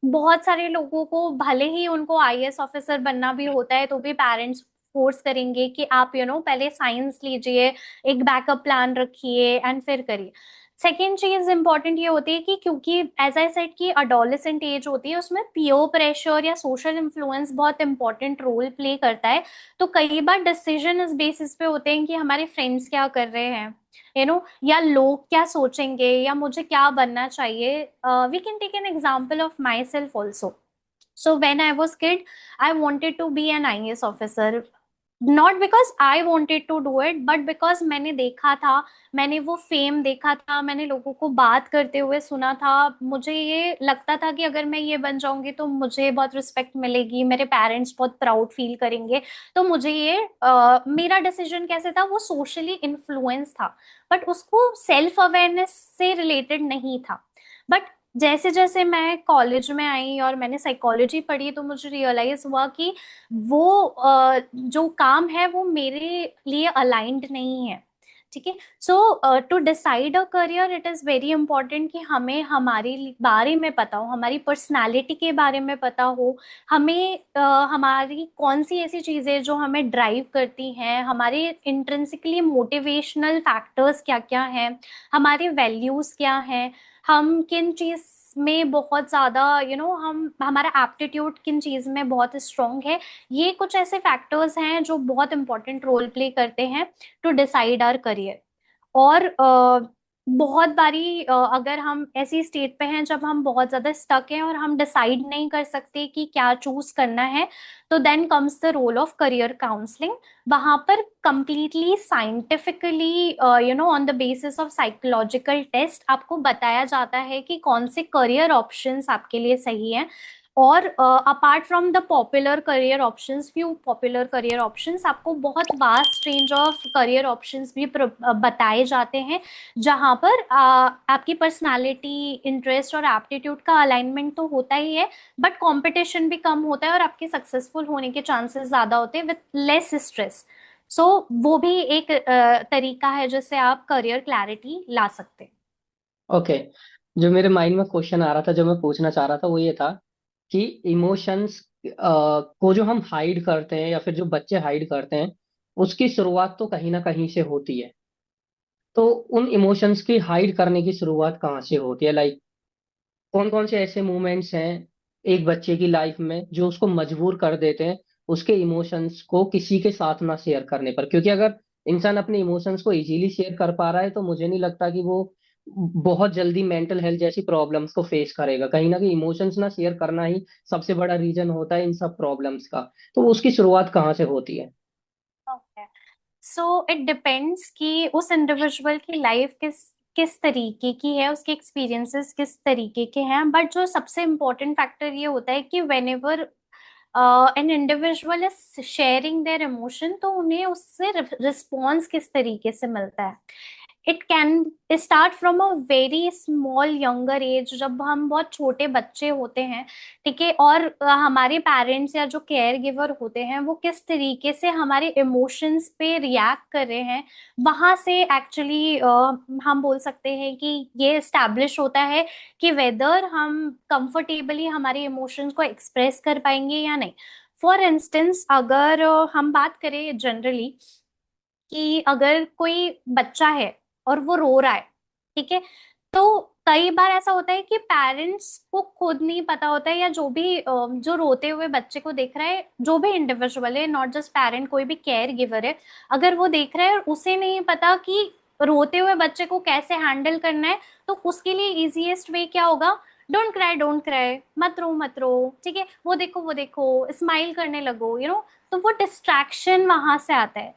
बहुत सारे लोगों को भले ही उनको आईएएस ऑफिसर बनना भी होता है तो भी पेरेंट्स फोर्स करेंगे कि आप पहले साइंस लीजिए, एक बैकअप प्लान रखिए एंड फिर करिए। सेकेंड चीज इंपॉर्टेंट ये होती है कि क्योंकि एज आई सेड कि अडोलेसेंट एज होती है, उसमें पियर प्रेशर या सोशल इन्फ्लुएंस बहुत इंपॉर्टेंट रोल प्ले करता है। तो कई बार डिसीजन इस बेसिस पे होते हैं कि हमारे फ्रेंड्स क्या कर रहे हैं, या लोग क्या सोचेंगे, या मुझे क्या बनना चाहिए। We can take an example of myself also. So when I was kid, I wanted to be an IAS officer. Not because I wanted to do it, but because मैंने देखा था, मैंने वो फेम देखा था, मैंने लोगों को बात करते हुए सुना था। मुझे ये लगता था कि अगर मैं ये बन जाऊंगी तो मुझे बहुत रिस्पेक्ट मिलेगी, मेरे पेरेंट्स बहुत प्राउड फील करेंगे। तो मुझे ये मेरा डिसीजन कैसे था, वो सोशली इन्फ्लुएंस था, बट उसको सेल्फ अवेयरनेस से रिलेटेड नहीं था। बट जैसे जैसे मैं कॉलेज में आई और मैंने साइकोलॉजी पढ़ी तो मुझे रियलाइज हुआ कि वो जो काम है वो मेरे लिए अलाइंड नहीं है। ठीक है। So to decide a career it is very important कि हमें हमारे बारे में पता हो, हमारी पर्सनालिटी के बारे में पता हो, हमें हमारी कौन सी ऐसी चीजें जो हमें ड्राइव करती हैं, हमारे इंट्रिंसिकली मोटिवेशनल फैक्टर्स क्या क्या हैं, हमारे वैल्यूज क्या हैं, हम किन चीज में बहुत ज्यादा हम हमारा एप्टीट्यूड किन चीज में बहुत स्ट्रांग है। ये कुछ ऐसे फैक्टर्स हैं जो बहुत इंपॉर्टेंट रोल प्ले करते हैं टू डिसाइड आवर करियर। और बहुत बारी अगर हम ऐसी स्टेट पे हैं जब हम बहुत ज्यादा स्टक हैं और हम डिसाइड नहीं कर सकते कि क्या चूज करना है, तो then comes the role of career counselling. वहां पर completely scientifically on the basis of psychological test आपको बताया जाता है कि कौन से करियर ऑप्शंस आपके लिए सही हैं। और apart from the popular career options, few popular career options, आपको बहुत vast range of career options भी बताए जाते हैं, जहां पर आपकी पर्सनालिटी, इंटरेस्ट और एप्टीट्यूड का अलाइनमेंट तो होता ही है, बट कंपटीशन भी कम होता है और आपके सक्सेसफुल होने के चांसेस ज्यादा होते हैं विथ लेस स्ट्रेस। सो वो भी एक तरीका है जिससे आप करियर क्लैरिटी ला सकते हैं। ओके। जो मेरे माइंड में क्वेश्चन आ रहा था, जो मैं पूछना चाह रहा था, वो ये था कि इमोशंस को जो हम हाइड करते हैं या फिर जो बच्चे हाइड करते हैं, उसकी शुरुआत तो कहीं ना कहीं से होती है। तो उन इमोशंस की हाइड करने की शुरुआत कहाँ से होती है? लाइक कौन कौन से ऐसे मोमेंट्स हैं एक बच्चे की लाइफ में जो उसको मजबूर कर देते हैं उसके इमोशंस को किसी के साथ ना शेयर करने पर? क्योंकि अगर इंसान अपने इमोशंस को इजीली शेयर कर पा रहा है तो मुझे नहीं लगता कि वो बहुत जल्दी मेंटल हेल्थ जैसी प्रॉब्लम्स को फेस करेगा। कहीं ना कहीं इमोशंस ना शेयर करना ही सबसे बड़ा रीजन होता है इन सब प्रॉब्लम्स का। तो उसकी शुरुआत कहाँ से होती है? ओके। सो इट डिपेंड्स कि उस इंडिविजुअल की लाइफ किस किस तरीके की है, उसके एक्सपीरियंसेस किस तरीके के हैं। बट जो सबसे इम्पोर्टेंट फैक्टर ये होता है कि when ever an individual is sharing their emotion, तो उन्हें उससे रिस्पॉन्स किस तरीके से मिलता है। It can start from a very small younger age, जब हम बहुत छोटे बच्चे होते हैं, ठीक है, और हमारे पेरेंट्स या जो केयर गिवर होते हैं वो किस तरीके से हमारे इमोशंस पे रिएक्ट कर रहे हैं, वहां से एक्चुअली हम बोल सकते हैं कि ये एस्टैब्लिश होता है कि वेदर हम कंफर्टेबली हमारे इमोशंस को एक्सप्रेस कर पाएंगे या नहीं। फॉर इंस्टेंस, अगर हम बात करें जनरली कि अगर कोई बच्चा है और वो रो रहा है, ठीक है, तो कई बार ऐसा होता है कि पेरेंट्स को खुद नहीं पता होता है, या जो भी जो रोते हुए बच्चे को देख रहा है, जो भी इंडिविजुअल है, नॉट जस्ट पेरेंट, कोई भी केयर गिवर है, अगर वो देख रहा है और उसे नहीं पता कि रोते हुए बच्चे को कैसे हैंडल करना है, तो उसके लिए इजीएस्ट वे क्या होगा? डोंट क्राई, डोंट क्राई, मत रो, ठीक है, वो देखो, स्माइल करने लगो, तो वो डिस्ट्रैक्शन वहां से आता है।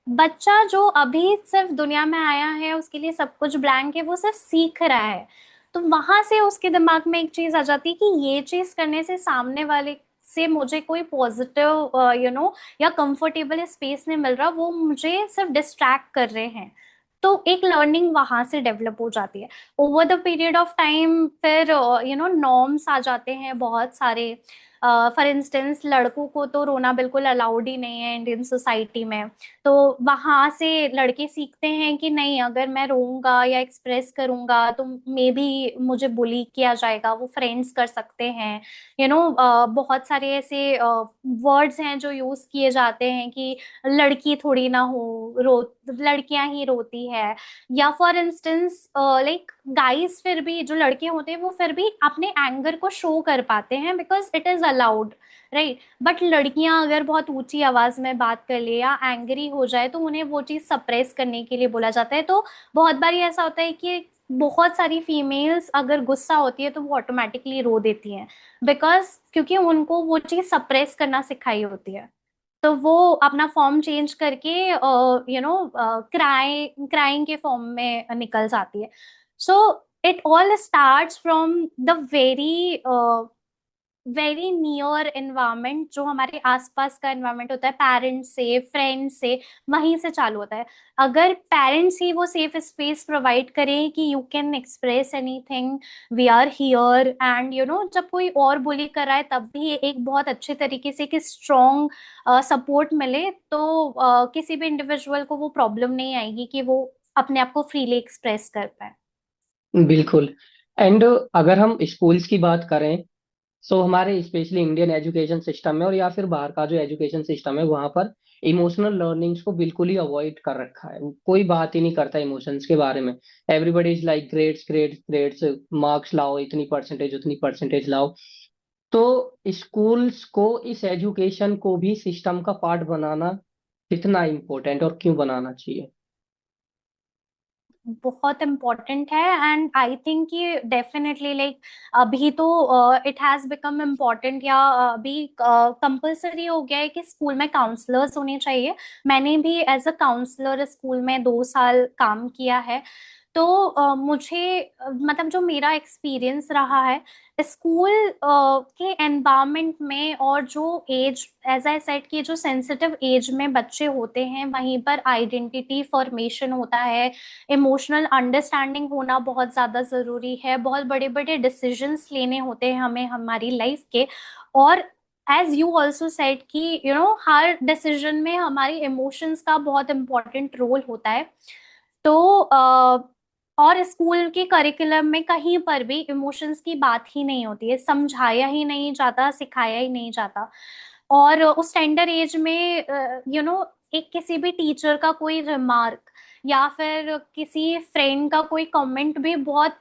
बच्चा जो अभी सिर्फ दुनिया में आया है, उसके लिए सब कुछ ब्लैंक है, वो सिर्फ सीख रहा है। तो वहां से उसके दिमाग में एक चीज आ जाती है कि ये चीज करने से सामने वाले से मुझे कोई पॉजिटिव या कंफर्टेबल स्पेस नहीं मिल रहा, वो मुझे सिर्फ डिस्ट्रैक्ट कर रहे हैं। तो एक लर्निंग वहां से डेवलप हो जाती है over the period of time. फिर नॉर्म्स आ जाते हैं बहुत सारे। फॉर इंस्टेंस, लड़कों को तो रोना बिल्कुल अलाउड ही नहीं है इंडियन सोसाइटी में। तो वहां से लड़के सीखते हैं कि नहीं, अगर मैं रोऊंगा या एक्सप्रेस करूंगा तो मे बी मुझे बुली किया जाएगा, वो फ्रेंड्स कर सकते हैं। बहुत सारे ऐसे वर्ड्स हैं जो यूज किए जाते हैं कि लड़की थोड़ी ना हो रो, लड़कियां ही रोती है। या फॉर इंस्टेंस, लाइक गाइस, फिर भी जो लड़के होते हैं वो फिर भी अपने एंगर को शो कर पाते हैं because it is allowed, right. But लड़कियां अगर बहुत ऊंची आवाज में बात कर ले या एंग्री हो जाए, तो उन्हें वो चीज सप्रेस करने के लिए बोला जाता है। तो बहुत बार ऐसा होता है कि बहुत सारी फीमेल्स अगर गुस्सा होती है तो वो ऑटोमेटिकली रो देती हैं, बिकॉज क्योंकि उनको वो चीज सप्रेस करना सिखाई होती है। तो वो अपना फॉर्म चेंज करके क्राइंग के फॉर्म में निकल जाती है। So it all starts from the very very near environment, जो हमारे आसपास का एनवायरमेंट होता है, पेरेंट्स से, फ्रेंड्स से, वहीं से चालू होता है। अगर पेरेंट्स ही वो सेफ स्पेस प्रोवाइड करें कि you can express anything, we are here, and जब कोई और बुली कर रहा है तब भी एक बहुत अच्छे तरीके से कि स्ट्रॉन्ग सपोर्ट मिले, तो किसी भी इंडिविजुअल को वो प्रॉब्लम नहीं आएगी कि वो अपने आप को फ्रीली एक्सप्रेस कर पाए। बिल्कुल। एंड अगर हम स्कूल्स की बात करें, सो हमारे स्पेशली इंडियन एजुकेशन सिस्टम में और या फिर बाहर का जो एजुकेशन सिस्टम है वहां पर इमोशनल लर्निंग्स को बिल्कुल ही अवॉइड कर रखा है। कोई बात ही नहीं करता इमोशंस के बारे में। Everybody is like grades grades grades, marks लाओ, इतनी परसेंटेज उतनी परसेंटेज लाओ। तो स्कूल्स को इस एजुकेशन को भी सिस्टम का पार्ट बनाना कितना इम्पोर्टेंट और क्यों बनाना चाहिए? बहुत इम्पोर्टेंट है, एंड आई थिंक कि डेफिनेटली, लाइक अभी तो इट हैज बिकम इम्पोर्टेंट, या अभी कंपलसरी हो गया है कि स्कूल में काउंसलर्स होने चाहिए। मैंने भी एज अ काउंसलर स्कूल में 2 साल काम किया है। तो मुझे मतलब जो मेरा एक्सपीरियंस रहा है स्कूल के एनवायरनमेंट में, और जो एज, एज आई सेड, कि जो सेंसिटिव एज में बच्चे होते हैं वहीं पर आइडेंटिटी फॉर्मेशन होता है, इमोशनल अंडरस्टैंडिंग होना बहुत ज्यादा जरूरी है, बहुत बड़े बड़े डिसीजंस लेने होते हैं हमें हमारी लाइफ के। और एज यू ऑल्सो सेड कि हर डिसीजन में हमारी इमोशंस का बहुत इंपॉर्टेंट रोल होता है। तो और स्कूल के करिकुलम में कहीं पर भी इमोशंस की बात ही नहीं होती है, समझाया ही नहीं जाता, सिखाया ही नहीं जाता। और उस टेंडर एज में एक किसी भी टीचर का कोई रिमार्क या फिर किसी फ्रेंड का कोई कमेंट भी बहुत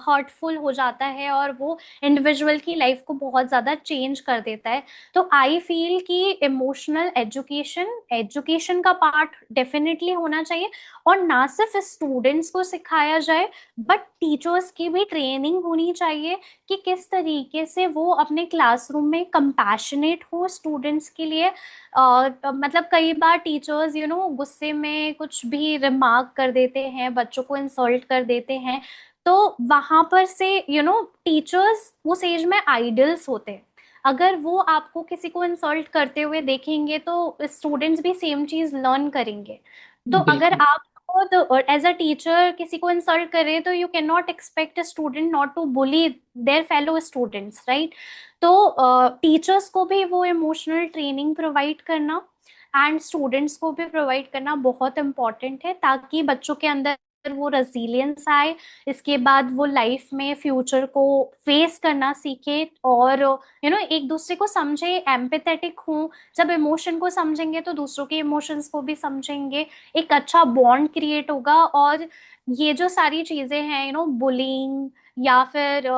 हर्टफुल हो जाता है, और वो इंडिविजुअल की लाइफ को बहुत ज्यादा चेंज कर देता है। तो आई फील कि इमोशनल एजुकेशन एजुकेशन का पार्ट डेफिनेटली होना चाहिए, और ना सिर्फ स्टूडेंट्स को सिखाया जाए, बट टीचर्स की भी ट्रेनिंग होनी चाहिए कि किस तरीके से वो अपने क्लासरूम में कंपैशनेट हो स्टूडेंट्स के लिए। मतलब कई बार टीचर्स गुस्से में कुछ भी रिमार्क कर देते हैं, बच्चों को इंसल्ट कर देते हैं। तो वहां पर से टीचर्स उस एज में आइडल्स होते हैं। अगर वो आपको किसी को इंसल्ट करते हुए देखेंगे तो स्टूडेंट्स भी सेम चीज लर्न करेंगे। तो अगर बिल्कुल। आप खुद एज अ टीचर किसी को इंसल्ट कर रहे हैं तो you can not expect a student not to bully their fellow students, right? तो टीचर्स को भी वो इमोशनल ट्रेनिंग प्रोवाइड करना एंड स्टूडेंट्स को भी प्रोवाइड करना बहुत इम्पोर्टेंट है, ताकि बच्चों के अंदर वो रेजिलियंस आए। इसके बाद वो लाइफ में फ्यूचर को फेस करना सीखे और एक दूसरे को समझे, एम्पैथेटिक हो। जब इमोशन को समझेंगे तो दूसरों के इमोशंस को भी समझेंगे, एक अच्छा बॉन्ड क्रिएट होगा। और ये जो सारी चीजें हैं, बुलिंग या फिर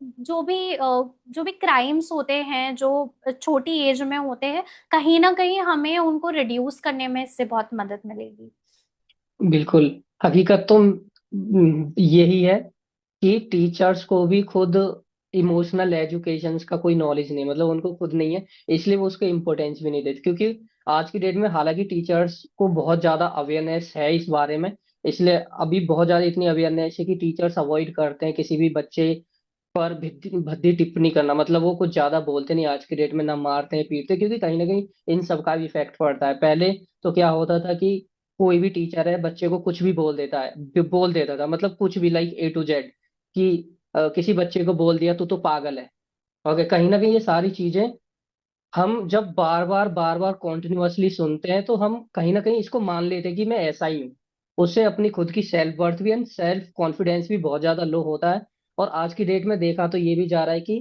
जो भी क्राइम्स होते हैं जो छोटी एज में होते हैं, कहीं ना कहीं हमें उनको रिड्यूस करने में इससे बहुत मदद मिलेगी। बिल्कुल। हकीकत तो यही है कि टीचर्स को भी खुद इमोशनल एजुकेशन का कोई नॉलेज नहीं, मतलब उनको खुद नहीं है, इसलिए वो उसको इम्पोर्टेंस भी नहीं देते। क्योंकि आज की डेट में हालांकि टीचर्स को बहुत ज्यादा अवेयरनेस है इस बारे में, इसलिए अभी बहुत ज्यादा इतनी अवेयरनेस है कि टीचर्स अवॉइड करते हैं किसी भी बच्चे पर भद्दी भद्दी टिप्पणी करना। मतलब वो कुछ ज्यादा बोलते नहीं आज की डेट में, ना मारते हैं पीटते, क्योंकि कहीं ना कहीं इन सब का भी इफेक्ट पड़ता है। पहले तो क्या होता था कि कोई भी टीचर है बच्चे को कुछ भी बोल देता था, मतलब कुछ भी, लाइक A to Z, कि किसी बच्चे को बोल दिया तो पागल है। ओके, कहीं ना कहीं ये सारी चीजें हम जब बार बार कॉन्टिन्यूअसली सुनते हैं तो हम कहीं ना कहीं इसको मान लेते हैं कि मैं ऐसा ही हूँ। उससे अपनी खुद की सेल्फ वर्थ भी एंड सेल्फ कॉन्फिडेंस भी बहुत ज्यादा लो होता है। और आज की डेट में देखा तो ये भी जा रहा है कि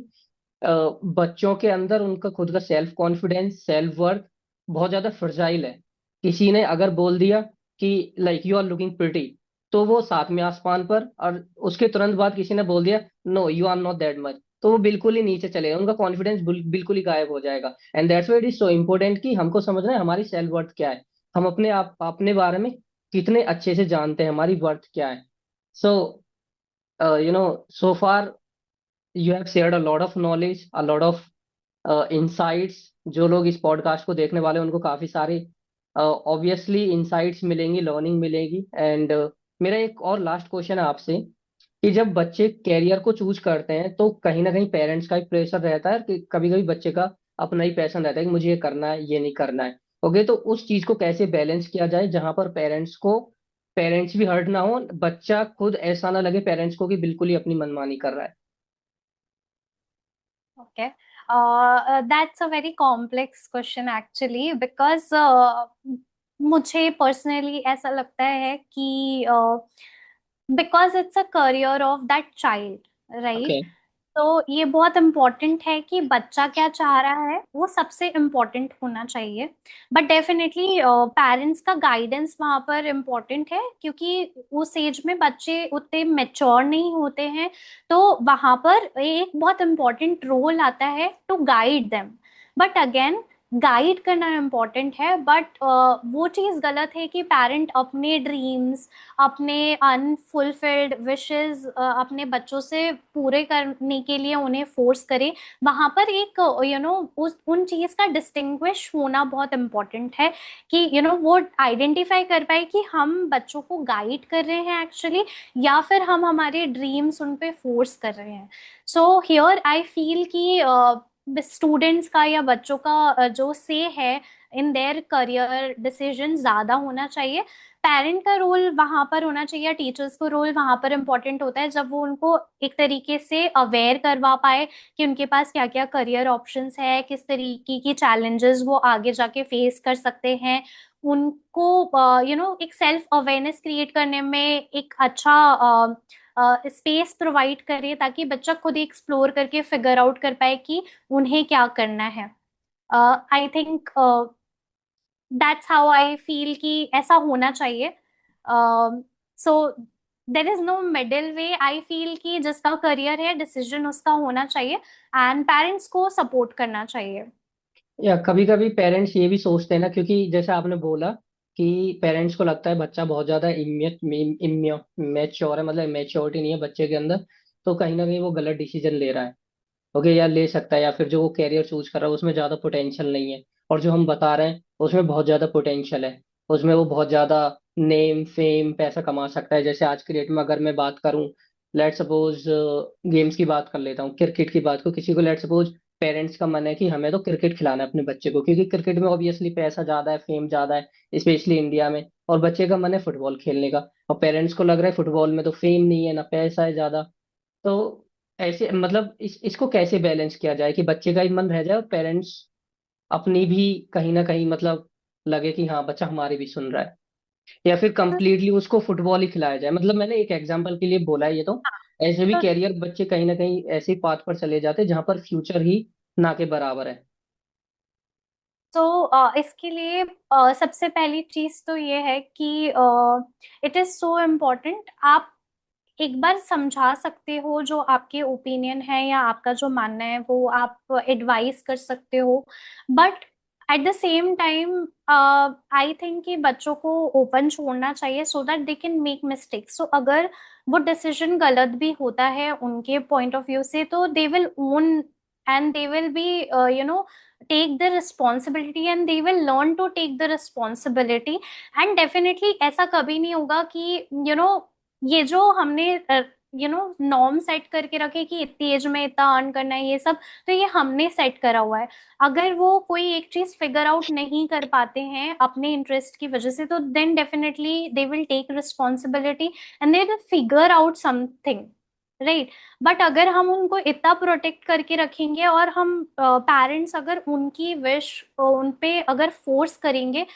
अ, बच्चों के अंदर उनका खुद का सेल्फ कॉन्फिडेंस, सेल्फ वर्थ बहुत ज्यादा फ्रजाइल है। किसी ने अगर बोल दिया कि like you are looking pretty, तो वो सातवें आसमान पर, और उसके तुरंत बाद किसी ने बोल दिया no you are not that much, तो वो बिल्कुल ही नीचे चलेगा, उनका कॉन्फिडेंस बिल्कुल ही गायब हो जाएगा। And that's why it is so important कि हमको समझना है हमारी सेल्फ वर्थ क्या है, हम अपने बारे में कितने अच्छे से जानते हैं, हमारी वर्थ क्या है। So so far you have shared a lot of knowledge, a lot of insights. जो लोग इस पॉडकास्ट को देखने वाले हैं उनको काफी सारे ऑब्वियसली इंसाइट्स मिलेंगी, लर्निंग मिलेगी। एंड मेरा एक और लास्ट क्वेश्चन है आपसे, कि जब बच्चे कैरियर को चूज करते हैं तो कहीं ना कहीं पेरेंट्स का भी प्रेशर रहता है, कि कभी कभी बच्चे का अपना ही पैशन रहता है कि मुझे ये करना है, ये नहीं करना है। ओके, तो उस चीज को कैसे बैलेंस किया जाए जहां पर पेरेंट्स भी हर्ट ना हो, बच्चा खुद ऐसा ना लगे पेरेंट्स को कि बिल्कुल ही अपनी मनमानी कर रहा है। Okay. That's a very complex question actually, because मुझे पर्सनली ऐसा लगता है कि because it's a career of that child, okay. Right? तो ये बहुत इम्पोर्टेंट है कि बच्चा क्या चाह रहा है, वो सबसे इम्पोर्टेंट होना चाहिए। बट डेफिनेटली पेरेंट्स का गाइडेंस वहाँ पर इम्पोर्टेंट है, क्योंकि उस एज में बच्चे उतने मेच्योर नहीं होते हैं। तो वहाँ पर एक बहुत इम्पोर्टेंट रोल आता है to guide them. But again, guide करना इम्पोर्टेंट है, बट वो चीज़ गलत है कि पेरेंट अपने ड्रीम्स, अपने अनफुलफिल्ड विशेस अपने बच्चों से पूरे करने के लिए उन्हें फोर्स करे। वहां पर एक उस उन चीज का डिस्टिंग्विश होना बहुत इम्पोर्टेंट है, कि वो आइडेंटिफाई कर पाए कि हम बच्चों को गाइड कर रहे हैं एक्चुअली, या फिर हम हमारे ड्रीम्स उन पे फोर्स कर रहे हैं। सो हियर आई फील कि स्टूडेंट्स का या बच्चों का जो से है इन देयर करियर डिसीजन ज्यादा होना चाहिए। पेरेंट का रोल वहां पर होना चाहिए, या टीचर्स का रोल वहां पर इम्पोर्टेंट होता है, जब वो उनको एक तरीके से अवेयर करवा पाए कि उनके पास क्या क्या करियर ऑप्शंस है, किस तरीके की चैलेंजेस वो आगे जाके फेस कर सकते हैं। उनको एक सेल्फ अवेयरनेस क्रिएट करने में एक अच्छा स्पेस प्रोवाइड करे, ताकि बच्चा खुद ही एक्सप्लोर करके फिगर आउट कर पाए कि उन्हें क्या करना है। I think that's how I feel कि ऐसा होना चाहिए। So there is no middle way, I feel कि जिसका करियर है डिसीजन उसका होना चाहिए, एंड पेरेंट्स को सपोर्ट करना चाहिए। या कभी कभी पेरेंट्स ये भी सोचते हैं ना, क्योंकि जैसे आपने बोला कि पेरेंट्स को लगता है बच्चा बहुत ज्यादा मैच्योर है, मतलब मैच्योरिटी नहीं है बच्चे के अंदर, तो कहीं ना कहीं वो गलत डिसीजन ले रहा है। ओके, या ले सकता है, या फिर जो वो कैरियर चूज कर रहा है उसमें ज्यादा पोटेंशियल नहीं है, और जो हम बता रहे हैं उसमें बहुत ज्यादा पोटेंशियल है। उसमें वो बहुत ज्यादा नेम फेम पैसा कमा सकता है। जैसे आज की डेट में अगर मैं बात करूं, लेट सपोज गेम्स की बात कर लेता हूँ, क्रिकेट की बात को, किसी को लेट सपोज पेरेंट्स का मन है कि हमें तो क्रिकेट खिलाना है अपने बच्चे को, क्योंकि क्रिकेट में ऑब्वियसली पैसा ज्यादा है, फेम ज्यादा है, स्पेशली इंडिया में। और बच्चे का मन है फुटबॉल खेलने का, और पेरेंट्स को लग रहा है फुटबॉल में तो फेम नहीं है ना पैसा है ज्यादा। तो ऐसे मतलब इसको कैसे बैलेंस किया जाए कि बच्चे का ही मन रह जाए और पेरेंट्स अपनी भी कहीं ना कहीं मतलब लगे कि हाँ बच्चा हमारी भी सुन रहा है, या फिर कंप्लीटली उसको फुटबॉल ही खिलाया जाए। मतलब मैंने एक एग्जांपल के लिए बोला है ये तो। ऐसे भी तो कैरियर बच्चे कहीं ना कहीं ऐसे पाथ पर चले जाते हैं जहां पर फ्यूचर ही ना के बराबर है। इसके लिए सबसे पहली चीज तो ये है कि इट इज सो इम्पोर्टेंट, आप एक बार समझा सकते हो जो आपके ओपिनियन है या आपका जो मानना है वो आप एडवाइस कर सकते हो, but at the same time I think कि बच्चों को ओपन छोड़ना चाहिए so that they can make mistakes. So अगर वो डिसीजन गलत भी होता है उनके पॉइंट ऑफ व्यू से, तो they will own and they will be take the responsibility and they will learn to take the responsibility। And definitely ऐसा कभी नहीं होगा कि ये जो हमने नॉर्म सेट करके रखे कि इतनी एज में इतना अर्न करना है ये सब, तो ये हमने सेट करा हुआ है। अगर वो कोई एक चीज फिगर आउट नहीं कर पाते हैं अपने इंटरेस्ट की वजह से, तो then definitely they will take responsibility and they will figure out something, right. But अगर हम उनको इतना प्रोटेक्ट करके रखेंगे और हम पेरेंट्स अगर उनकी विश उन पे अगर फोर्स करेंगे,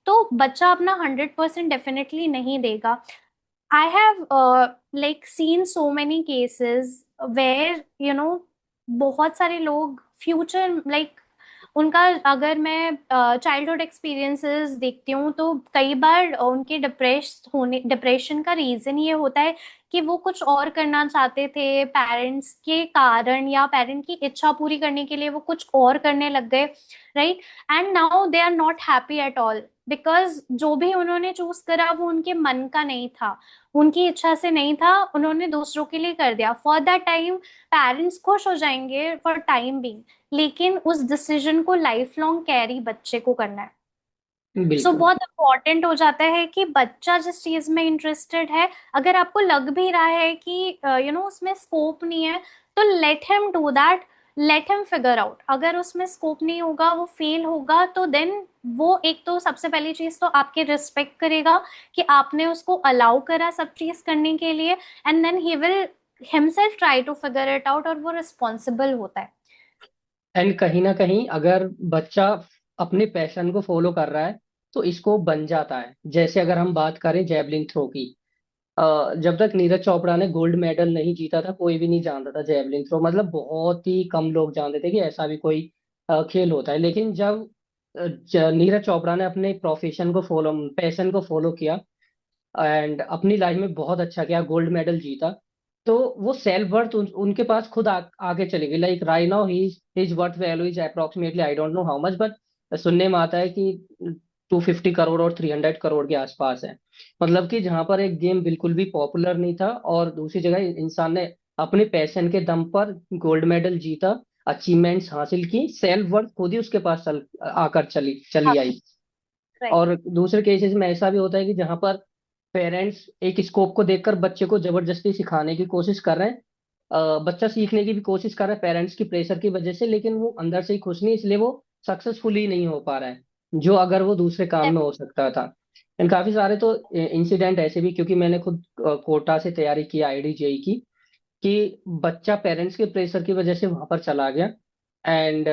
तो बच्चा अपना 100% डेफिनेटली नहीं देगा। I have like seen so many cases where बहुत सारे लोग फ्यूचर लाइक उनका, अगर मैं चाइल्डहुड एक्सपीरियंसेस देखती हूँ तो कई बार उनके डिप्रेशन का रीजन ये होता है कि वो कुछ और करना चाहते थे पेरेंट्स के कारण, या पेरेंट की इच्छा पूरी करने के लिए वो कुछ और करने लग गए, right. And now they are not happy at all, because जो भी उन्होंने चूज करा वो उनके मन का नहीं था, उनकी इच्छा से नहीं था, उन्होंने दूसरों के लिए कर दिया फॉर दैट टाइम। पेरेंट्स खुश हो जाएंगे फॉर टाइम बीइंग, लेकिन उस डिसीजन को लाइफ लॉन्ग कैरी बच्चे को करना है। सो बिल्कुल। बहुत इम्पोर्टेंट हो जाता है कि बच्चा जिस चीज में इंटरेस्टेड है, अगर आपको लग भी रहा है कि उसमें स्कोप नहीं है, तो let him do that, let him figure out. अगर उसमें स्कोप नहीं होगा, वो फेल होगा, तो देन वो एक तो सबसे पहली चीज तो आपके रिस्पेक्ट करेगा कि आपने उसको अलाउ करा सब चीज करने के लिए, and then he will himself try to figure it out, और वो रिस्पॉन्सिबल होता है। एंड कहीं ना कहीं अगर बच्चा अपने पैशन को फॉलो कर रहा है तो इसको बन जाता है। जैसे अगर हम बात करें जेवलिन थ्रो की, जब तक नीरज चोपड़ा ने गोल्ड मेडल नहीं जीता था कोई भी नहीं जानता था जेवलिन थ्रो, मतलब बहुत ही कम लोग जानते थे कि ऐसा भी कोई खेल होता है। लेकिन जब नीरज चोपड़ा ने अपने प्रोफेशन को फॉलो, पैशन को फॉलो किया एंड अपनी लाइफ में बहुत अच्छा किया, गोल्ड मेडल जीता, तो वो सेल्फ वर्थ उनके पास खुद आगे चली गई। Like right now he his worth value is approximately, I don't know how much, but सुनने में आता है कि 250 करोड़ और 300 करोड़ के आसपास है। मतलब कि जहां पर एक गेम बिल्कुल भी पॉपुलर नहीं था और दूसरी जगह इंसान ने अपने पैशन के दम पर गोल्ड मेडल जीता, अचीवमेंट्स हासिल की, सेल्फ वर्थ खुद ही उसके पास आकर चली चली आई। राइट। और दूसरे केसेस में ऐसा भी होता है कि जहां पर पेरेंट्स एक स्कोप को देखकर बच्चे को जबरदस्ती सिखाने की कोशिश कर रहे हैं, बच्चा सीखने की भी कोशिश कर रहा है पेरेंट्स की प्रेशर की वजह से, लेकिन वो अंदर से ही खुश नहीं, इसलिए वो सक्सेसफुली नहीं हो पा रहा है जो अगर वो दूसरे काम में हो सकता था। एंड काफी सारे तो इंसिडेंट ऐसे भी, क्योंकि मैंने खुद कोटा से तैयारी की आईआईटी जेईई की, कि बच्चा पेरेंट्स के प्रेशर की वजह से वहां पर चला गया। एंड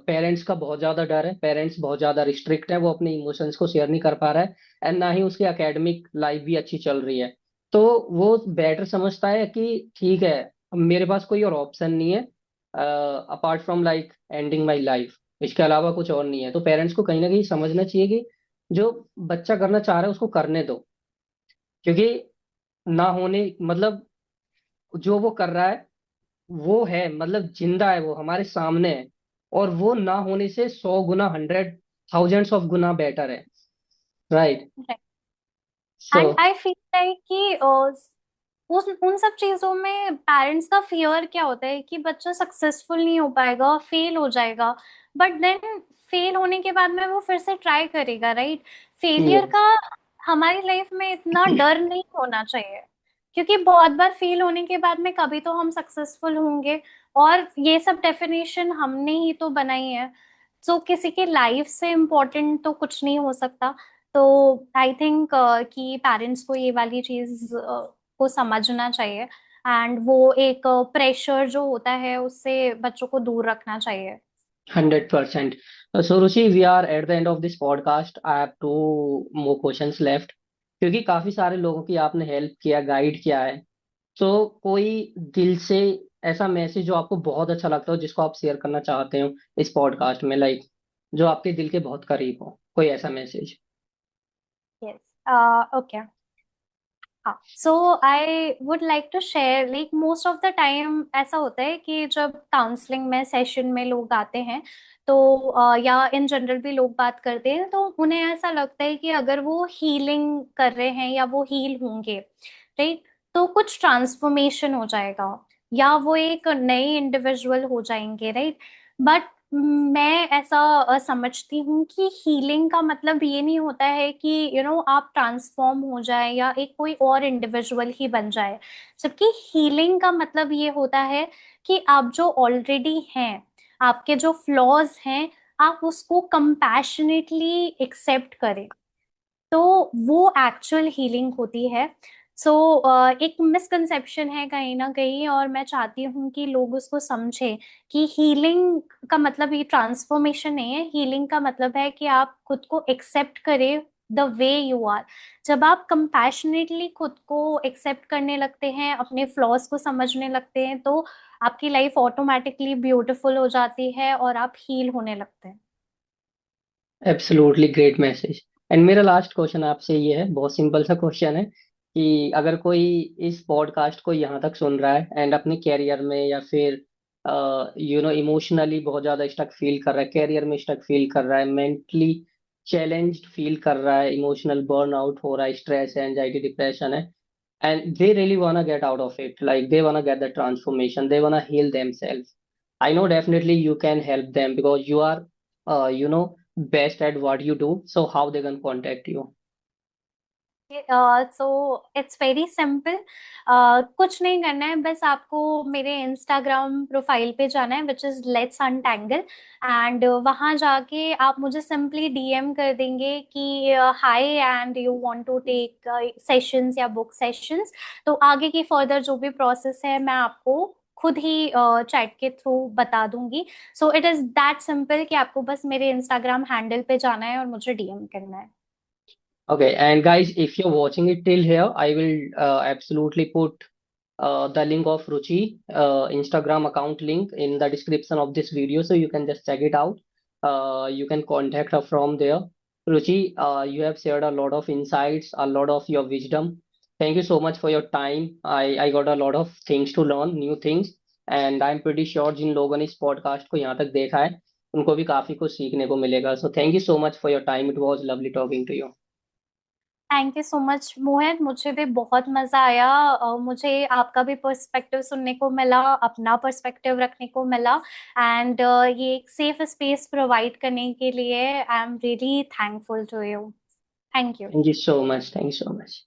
पेरेंट्स का बहुत ज्यादा डर है, पेरेंट्स बहुत ज्यादा रिस्ट्रिक्ट है, वो अपने इमोशंस को शेयर नहीं कर पा रहा है, एंड ना ही उसकी एकेडमिक लाइफ भी अच्छी चल रही है। तो वो बेटर समझता है कि ठीक है, अब मेरे पास कोई और ऑप्शन नहीं है apart from like ending my life, इसके अलावा कुछ और नहीं है। तो पेरेंट्स को कहीं ना कहीं समझना चाहिए कि जो बच्चा करना चाह रहा है उसको करने दो, क्योंकि ना होने मतलब जो वो कर रहा है वो है, मतलब जिंदा है, वो हमारे सामने है, और वो ना होने से 100 गुना, 100 थाउजेंड्स ऑफ गुना बेटर है। Right. So and I feel like कि उस उन सब चीजों में पेरेंट्स का फियर क्या होता है कि बच्चा सक्सेसफुल नहीं हो पाएगा, फेल हो जाएगा, बट देन फेल होने के बाद में वो फिर से ट्राई करेगा, राइट। फेलियर का हमारी लाइफ में इतना डर नहीं होना चाहिए, क्योंकि बहुत बार फेल होने के बाद में कभी तो हम सक्सेसफुल होंगे, और ये सब डेफिनेशन हमने ही तो बनाई है। तो किसी की लाइफ से इम्पोर्टेंट तो कुछ नहीं हो सकता। तो आई थिंक कि पेरेंट्स को ये वाली चीज को समझना चाहिए, एंड वो एक प्रेशर जो होता है उससे बच्चों को दूर रखना चाहिए। 100%. So Ruchi, we are at the end of this podcast. I have two more questions left. क्योंकि काफी सारे लोगों की आपने हेल्प किया, गाइड किया है, तो कोई दिल से ऐसा मैसेज जो आपको बहुत अच्छा लगता हो, जिसको आप शेयर करना चाहते हो इस पॉडकास्ट में, लाइक जो आपके दिल के बहुत करीब हो, कोई ऐसा मैसेज? Yes, okay. हाँ, so I would like to share, like most of the time ऐसा होता है कि जब काउंसलिंग में सेशन में लोग आते हैं, तो या इन जनरल भी लोग बात करते हैं, तो उन्हें ऐसा लगता है कि अगर वो हीलिंग कर रहे हैं या वो हील होंगे, राइट, तो कुछ ट्रांसफॉर्मेशन हो जाएगा या वो एक नए इंडिविजुअल हो जाएंगे, राइट। बट मैं ऐसा समझती हूँ कि हीलिंग का मतलब ये नहीं होता है कि आप ट्रांसफॉर्म हो जाए या एक कोई और इंडिविजुअल ही बन जाए। जबकि हीलिंग का मतलब ये होता है कि आप जो ऑलरेडी हैं, आपके जो फ्लॉज हैं, आप उसको कंपैशनेटली एक्सेप्ट करें, तो वो एक्चुअल हीलिंग होती है। सो एक मिसकंसेप्शन है कहीं ना कहीं, और मैं चाहती हूँ कि लोग उसको समझें कि हीलिंग का मतलब ये ट्रांसफॉर्मेशन नहीं है। हीलिंग का मतलब है कि आप खुद को एक्सेप्ट करें द वे यू आर। जब आप कंपैशनेटली खुद को एक्सेप्ट करने लगते हैं, अपने फ्लॉज को समझने लगते हैं, तो आपकी लाइफ ऑटोमेटिकली ब्यूटीफुल हो जाती है और आप हील होने लगते हैं। Absolutely great message. एंड मेरा लास्ट क्वेश्चन आपसे ये है, बहुत सिंपल सा क्वेश्चन है, कि अगर कोई इस पॉडकास्ट को यहाँ तक सुन रहा है एंड अपने कैरियर में या फिर इमोशनली बहुत ज्यादा स्टक फील कर रहा है, कैरियर में स्टक फील कर रहा है, मेंटली चैलेंज्ड फील कर रहा है, इमोशनल बर्नआउट हो रहा है, स्ट्रेस है, एंजाइटी, डिप्रेशन है, and they really want to get out of it, like they want to get the transformation, they want to heal themselves. I know definitely you can help them because you are best at what you do. So how they can contact you? So it's very simple. कुछ नहीं करना है, बस आपको मेरे Instagram profile पे जाना है, which is let's untangle. And वहां जाके आप मुझे सिंपली डीएम कर देंगे कि hi and you want to take sessions या बुक सेशंस। तो आगे की फर्दर जो भी प्रोसेस है मैं आपको खुद ही चैट के थ्रू बता दूंगी। So it is that simple कि आपको बस मेरे इंस्टाग्राम हैंडल पे जाना है और मुझे डीएम करना है। Okay, and guys, if you're watching it till here, I will absolutely put the link of Ruchi Instagram account link in the description of this video, so you can just check it out. You can contact her from there. Ruchi, you have shared a lot of insights, a lot of your wisdom. Thank you so much for your time. I got a lot of things to learn, new things, and I'm pretty sure जिन लोगों ने इस podcast को यहाँ तक देखा है, उनको भी काफी कुछ सीखने को मिलेगा. So thank you so much for your time. It was lovely talking to you. Thank you so much Mohit, मुझे भी बहुत मजा आया। मुझे आपका भी पर्सपेक्टिव सुनने को मिला, अपना पर्सपेक्टिव रखने को मिला, एंड ये एक सेफ स्पेस प्रोवाइड करने के लिए I am really thankful to you. Thank you. Thank you so much. Thank you so much.